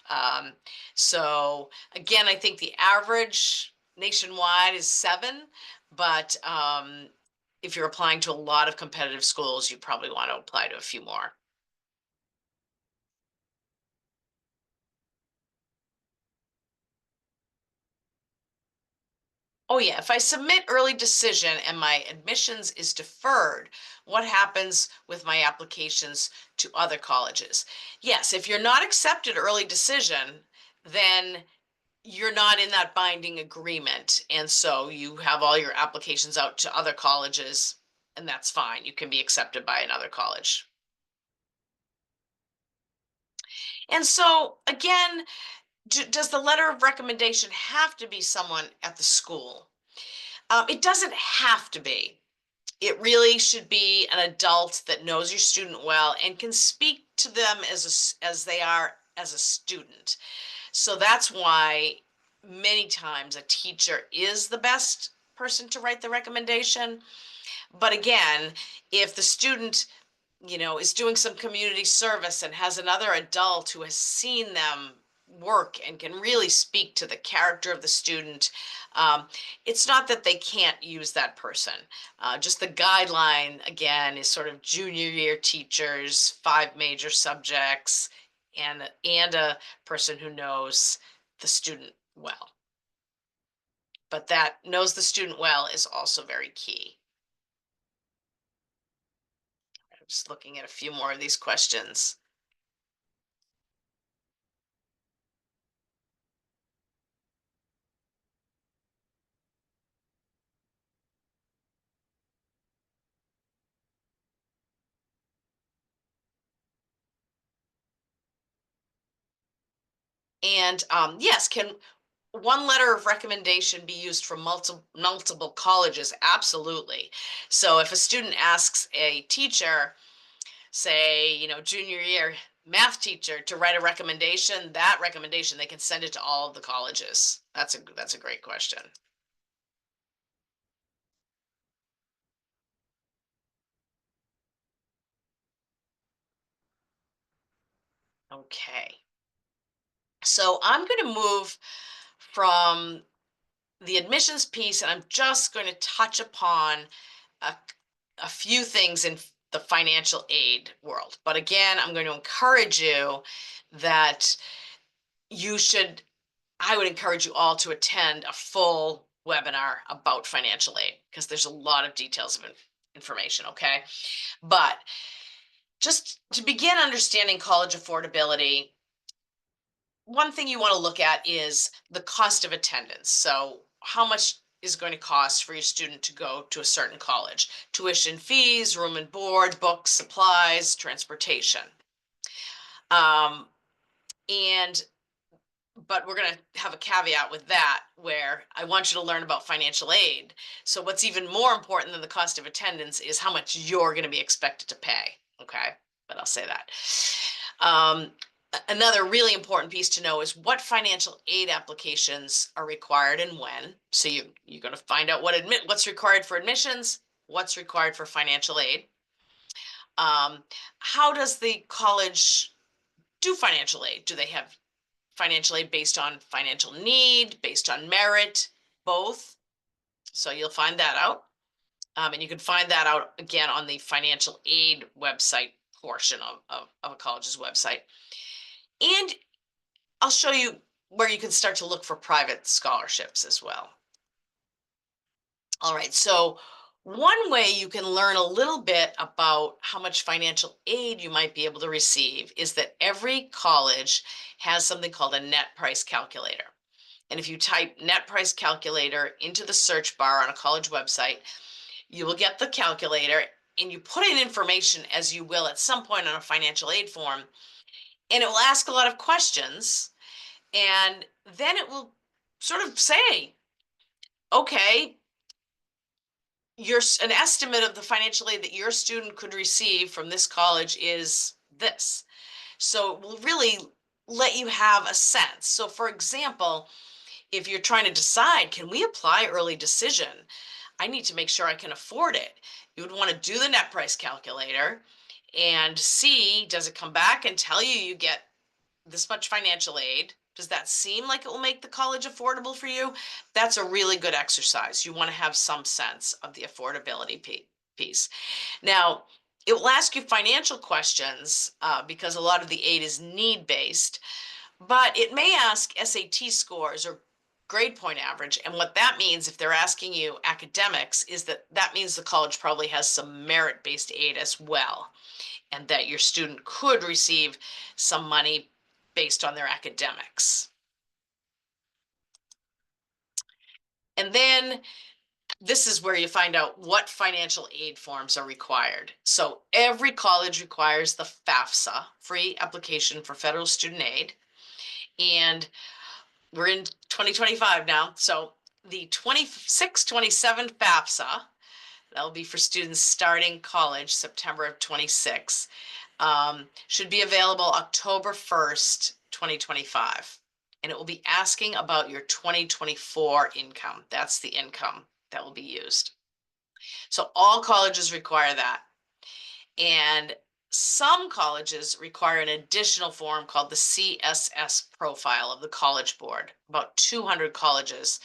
Um, so again, I think the average nationwide is 7, but if you're applying to a lot of competitive schools, you probably want to apply to a few more. Oh yeah, if I submit early decision and my admissions is deferred, what happens with my applications to other colleges? Yes, if you're not accepted early decision, then you're not in that binding agreement. And so you have all your applications out to other colleges, and that's fine. You can be accepted by another college. And so, again, does the letter of recommendation have to be someone at the school? It doesn't have to be. It really should be an adult that knows your student well and can speak to them as they are as a student. So that's why many times a teacher is the best person to write the recommendation. But again, if the student, is doing some community service and has another adult who has seen them work and can really speak to the character of the student, um, it's not that they can't use that person. Just the guideline, again, is sort of junior year teachers, 5 major subjects, and a person who knows the student well. But that knows the student well is also very key. I'm just looking at a few more of these questions. And yes, can one letter of recommendation be used for multiple colleges? Absolutely. So if a student asks a teacher, say, junior year math teacher, to write a recommendation, that recommendation, they can send it to all of the colleges. That's a great question. Okay. So I'm going to move from the admissions piece, and I'm just going to touch upon a, a few things in the financial aid world. But again, I'm going to encourage you that you should, I would encourage you all to attend a full webinar about financial aid, because there's a lot of details of information, okay? But just to begin understanding college affordability, one thing you want to look at is the cost of attendance. So how much is going to cost for your student to go to a certain college? Tuition fees, room and board, books, supplies, transportation. Um, and but we're going to have a caveat with that, where I want you to learn about financial aid. So what's even more important than the cost of attendance is how much you're going to be expected to pay. Okay, but I'll say that. Um, Another really important piece to know is what financial aid applications are required and when. So you're going to find out what's required for admissions, what's required for financial aid. How does the college do financial aid? Do they have financial aid based on financial need, based on merit, both? So you'll find that out. And you can find that out again on the financial aid website portion of a college's website. And I'll show you where you can start to look for private scholarships as well. All right, so one way you can learn a little bit about how much financial aid you might be able to receive is that every college has something called a net price calculator. And if you type net price calculator into the search bar on a college website, You will get the calculator and you put in information as you will at some point on a financial aid form, and it will ask a lot of questions. And then it will sort of say, okay, an estimate of the financial aid that your student could receive from this college is this. So it will really let you have a sense. So for example, if you're trying to decide, can we apply early decision? I need to make sure I can afford it. You would want to do the net price calculator and see, does it come back and tell you you get this much financial aid? Does that seem like it will make the college affordable for you? That's a really good exercise. You want to have some sense of the affordability piece. Now, it will ask you financial questions because a lot of the aid is need-based, but it may ask SAT scores or grade point average. And what that means, if they're asking you academics, is that means the college probably has some merit-based aid as well, and that your student could receive some money based on their academics. And then this is where you find out what financial aid forms are required. So every college requires the FAFSA, Free Application for Federal Student Aid. And we're in 2025 now. So the 26-27 FAFSA, that'll be for students starting college September of 26, should be available October 1st, 2025. And it will be asking about your 2024 income. That's the income that will be used. So all colleges require that. And some colleges require an additional form called the CSS profile of the College Board. About 200 colleges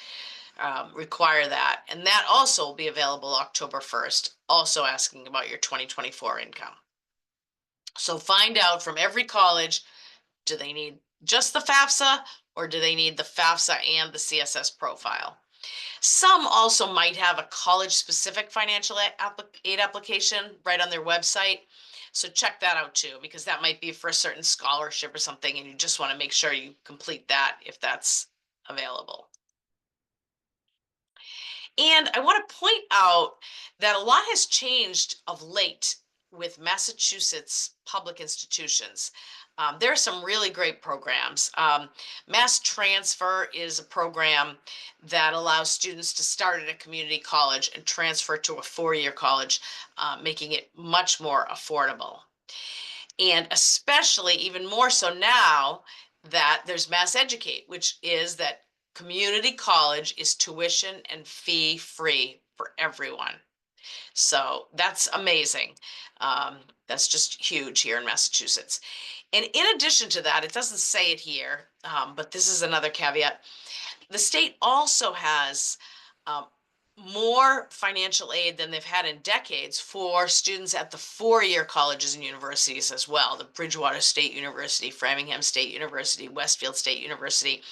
require that. And that also will be available October 1st, also asking about your 2024 income. So find out from every college, do they need just the FAFSA or do they need the FAFSA and the CSS profile? Some also might have a college-specific financial aid application right on their website. So check that out too, because that might be for a certain scholarship or something, and you just want to make sure you complete that if that's available. And I want to point out that a lot has changed of late with Massachusetts public institutions. There are some really great programs. Mass Transfer is a program that allows students to start at a community college and transfer to a four-year college, making it much more affordable. And especially even more so now that there's Mass Educate, which is that community college is tuition and fee free for everyone. So that's amazing. That's just huge here in Massachusetts. And in addition to that, it doesn't say it here, but this is another caveat. The state also has more financial aid than they've had in decades for students at the four-year colleges and universities as well. The Bridgewater State University, Framingham State University, Westfield State University.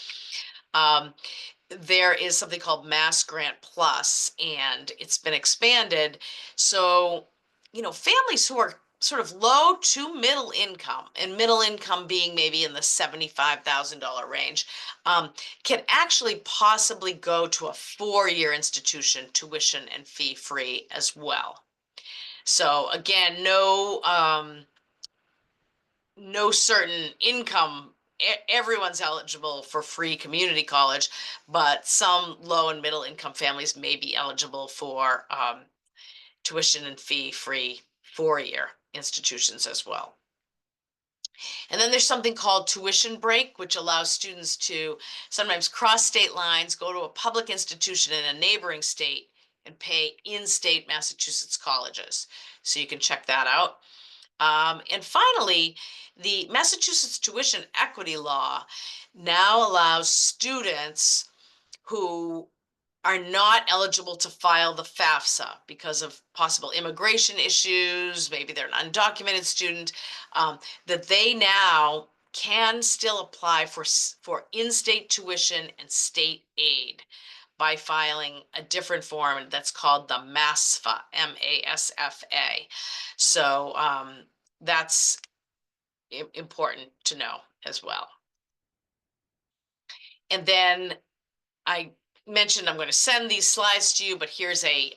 There is something called Mass Grant Plus, and it's been expanded. So, families who are sort of low to middle income, and middle income being maybe in the $75,000 range, can actually possibly go to a four-year institution, tuition and fee free as well. So again, no certain income. Everyone's eligible for free community college, but some low and middle income families may be eligible for tuition and fee free four-year institutions as well. And then there's something called tuition break, which allows students to sometimes cross state lines, go to a public institution in a neighboring state, and pay in-state Massachusetts colleges. So you can check that out. And finally, the Massachusetts tuition equity law now allows students who are not eligible to file the FAFSA because of possible immigration issues, maybe they're an undocumented student, that they now can still apply for in-state tuition and state aid by filing a different form that's called the MASFA, M-A-S-F-A. So that's important to know as well. And then I mentioned I'm going to send these slides to you, but here's a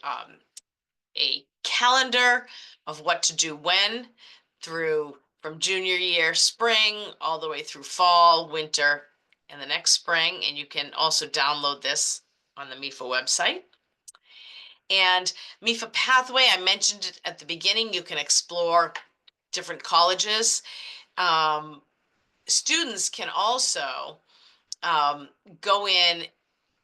a calendar of what to do when through from junior year, spring, all the way through fall, winter, and the next spring. And you can also download this on the MEFA website. And MEFA Pathway, I mentioned it at the beginning, you can explore different colleges. Students can also go in,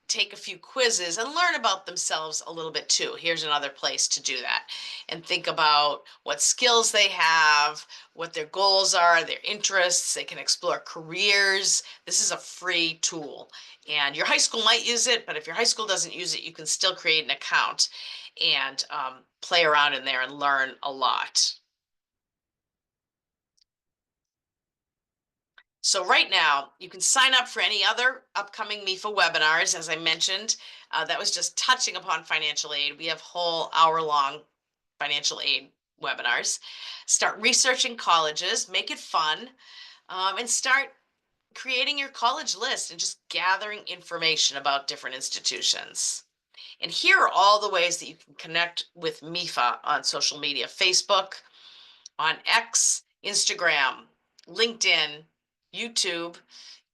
take a few quizzes, and learn about themselves a little bit too. Here's another place to do that. And think about what skills they have, what their goals are, their interests. They can explore careers. This is a free tool. And your high school might use it, but if your high school doesn't use it, you can still create an account and play around in there and learn a lot. So right now, you can sign up for any other upcoming MEFA webinars. As I mentioned, that was just touching upon financial aid. We have whole hour-long financial aid webinars. Start researching colleges, make it fun, and start creating your college list and just gathering information about different institutions. And here are all the ways that you can connect with MEFA on social media: Facebook, on X, Instagram, LinkedIn, YouTube,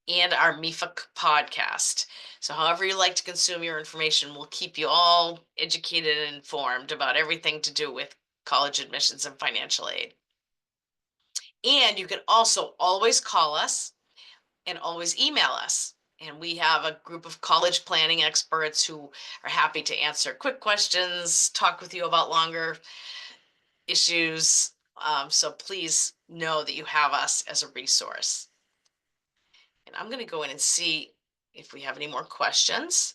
and our MEFA podcast. So however you like to consume your information, we'll keep you all educated and informed about everything to do with college admissions and financial aid. And you can also always call us and always email us. And we have a group of college planning experts who are happy to answer quick questions, talk with you about longer issues. So please know that you have us as a resource. And I'm going to go in and see if we have any more questions.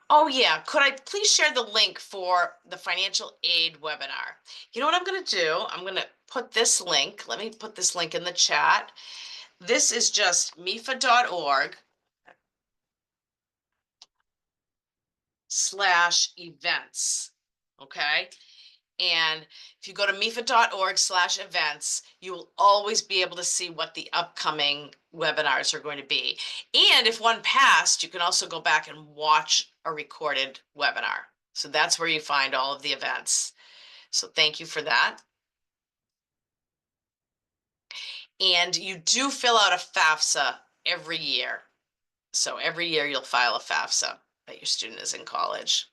Oh yeah, could I please share the link for the financial aid webinar? You know what I'm going to do? I'm going to put this link. Let me put this link in the chat. This is just mefa.org/events. Okay. And if you go to mefa.org/events, you will always be able to see what the upcoming webinars are going to be. And if one passed, you can also go back and watch a recorded webinar. So that's where you find all of the events. So thank you for that. And you do fill out a FAFSA every year. So every year you'll file a FAFSA that your student is in college.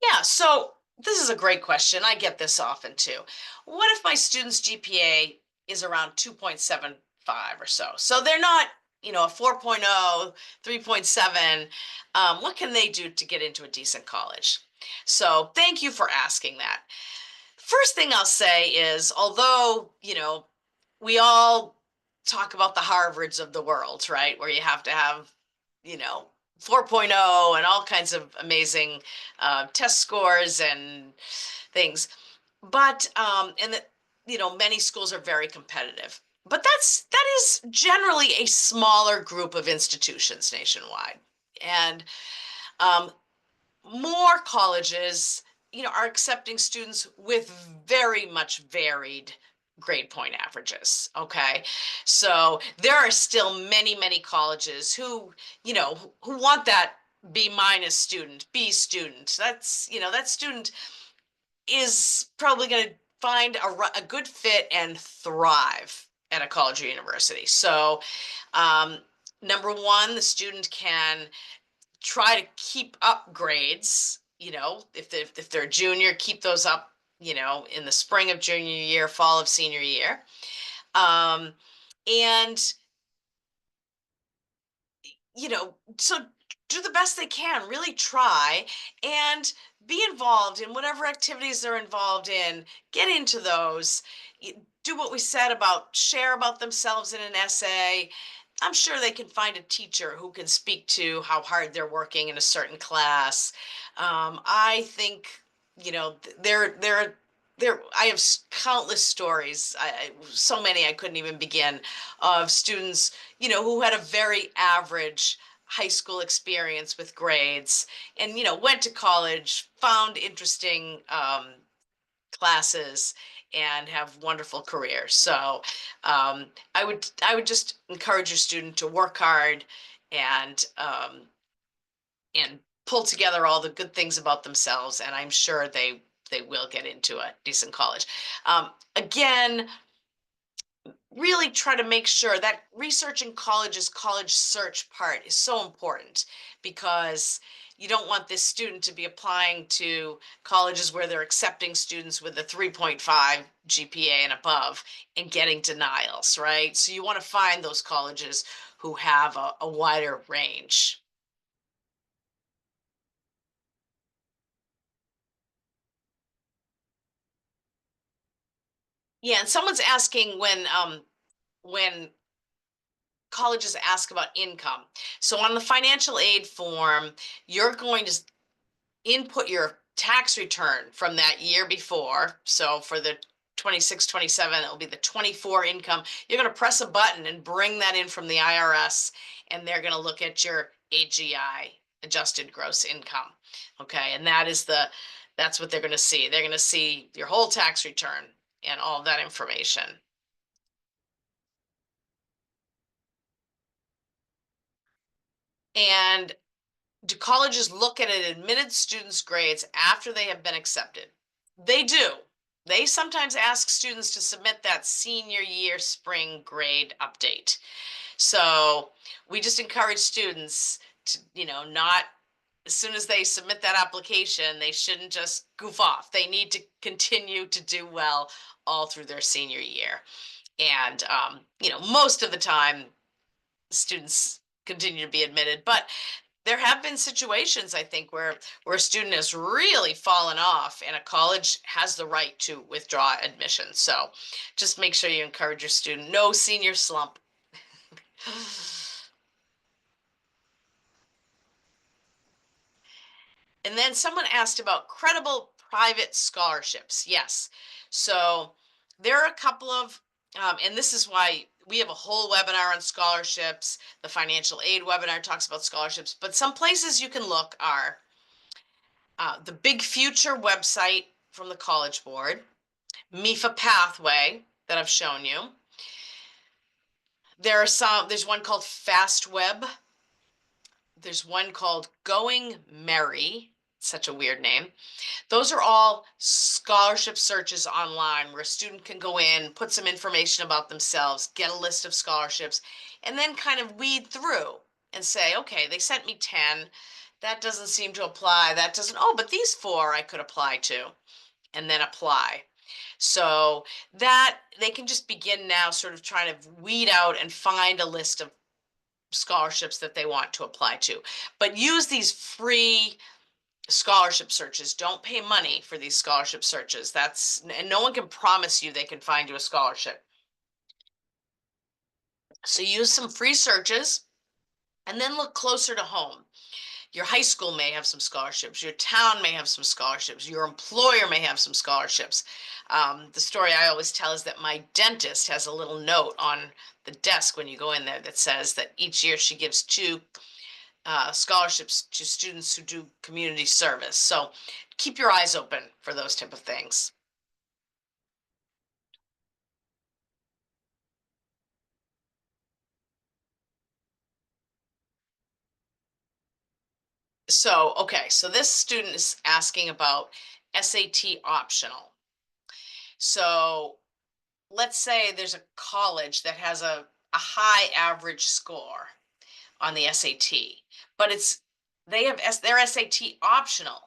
Yeah, so this is a great question. I get this often too. What if my student's GPA is around 2.75 or so? So they're not, a 4.0, 3.7. What can they do to get into a decent college? So thank you for asking that. First thing I'll say is, although, we all talk about the Harvards of the world, right? Where you have to have, you know, 4.0 and all kinds of amazing test scores and things. But, and that, many schools are very competitive. But that is generally a smaller group of institutions nationwide. And more colleges, are accepting students with very much varied grade point averages. Okay. So there are still many, many colleges who want that B- student, B student. That student is probably going to find a good fit and thrive at a college or university. So, number one, the student can try to keep up grades, if they're a junior, keep those up, in the spring of junior year, fall of senior year. And, so do the best they can, really try and be involved in whatever activities they're involved in, get into those, do what we said about share about themselves in an essay. I'm sure they can find a teacher who can speak to how hard they're working in a certain class. I think, I have countless stories, so many I couldn't even begin, of students, who had a very average high school experience with grades and, went to college, found interesting classes and have wonderful careers. So I would just encourage your student to work hard and and pull together all the good things about themselves, and I'm sure they will get into a decent college. Again, really try to make sure that researching college's college search part is so important, because you don't want this student to be applying to colleges where they're accepting students with a 3.5 GPA and above and getting denials, right? So you want to find those colleges who have a wider range. Yeah, and someone's asking when colleges ask about income. So on the financial aid form, you're going to input your tax return from that year before. So for the 26, 27, it'll be the 24 income. You're going to press a button and bring that in from the IRS, and they're going to look at your AGI, adjusted gross income. Okay, and that's what they're going to see. They're going to see your whole tax return and all that information. And do colleges look at an admitted student's grades after they have been accepted? They do. They sometimes ask students to submit that senior year spring grade update. So we just encourage students to, not as soon as they submit that application, they shouldn't just goof off. They need to continue to do well all through their senior year. And, most of the time, students continue to be admitted, but there have been situations, I think, where a student has really fallen off and a college has the right to withdraw admission. So just make sure you encourage your student. No senior slump. And then someone asked about credible private scholarships. Yes. So there are a couple of, and this is why we have a whole webinar on scholarships. The financial aid webinar talks about scholarships, but some places you can look are the Big Future website from the College Board, MEFA Pathway that I've shown you. There's one called FastWeb. There's one called Going Merry, such a weird name. Those are all scholarship searches online where a student can go in, put some information about themselves, get a list of scholarships, and then kind of weed through and say, okay, they sent me 10. That doesn't seem to apply. That doesn't, oh, but these 4 I could apply to, and then apply. So that they can just begin now sort of trying to weed out and find a list of scholarships that they want to apply to. But use these free scholarship searches. Don't pay money for these scholarship searches. And no one can promise you they can find you a scholarship. So use some free searches and then look closer to home. Your high school may have some scholarships. Your town may have some scholarships. Your employer may have some scholarships. The story I always tell is that my dentist has a little note on the desk when you go in there that says that each year she gives 2 scholarships to students who do community service. So keep your eyes open for those type of things. So, okay, so this student is asking about SAT optional. So let's say there's a college that has a high average score on the SAT, but they have their SAT optional.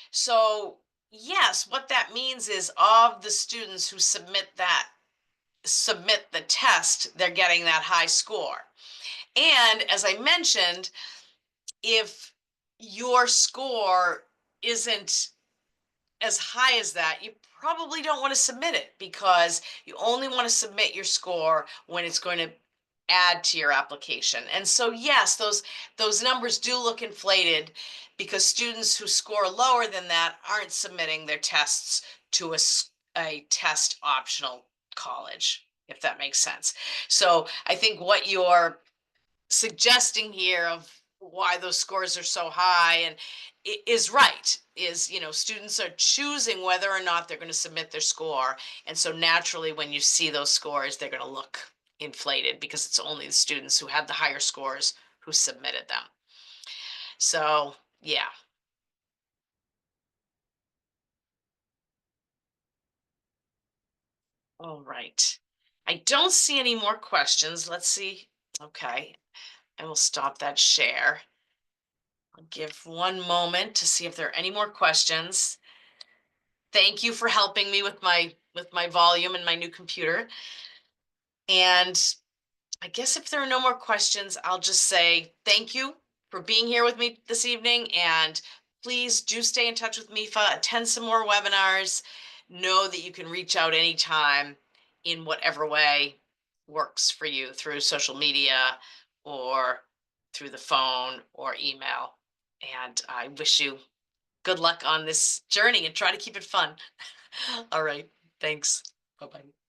So yes, what that means is of the students who submit the test, they're getting that high score. And as I mentioned, if your score isn't as high as that, you probably don't want to submit it, because you only want to submit your score when it's going to add to your application. And so yes, those numbers do look inflated because students who score lower than that aren't submitting their tests to a test optional college, if that makes sense. So I think what you're suggesting here of why those scores are so high and is right, is students are choosing whether or not they're going to submit their score, and so naturally when you see those scores they're going to look inflated because it's only the students who have the higher scores who submitted them. So, yeah. All right. I don't see any more questions. Let's see. Okay. I will stop that share. I'll give one moment to see if there are any more questions. Thank you for helping me with my volume and my new computer. And I guess if there are no more questions, I'll just say thank you for being here with me this evening. And please do stay in touch with MEFA, attend some more webinars. Know that you can reach out anytime in whatever way works for you through social media or through the phone or email. And I wish you good luck on this journey and try to keep it fun. All right. Thanks. Bye-bye.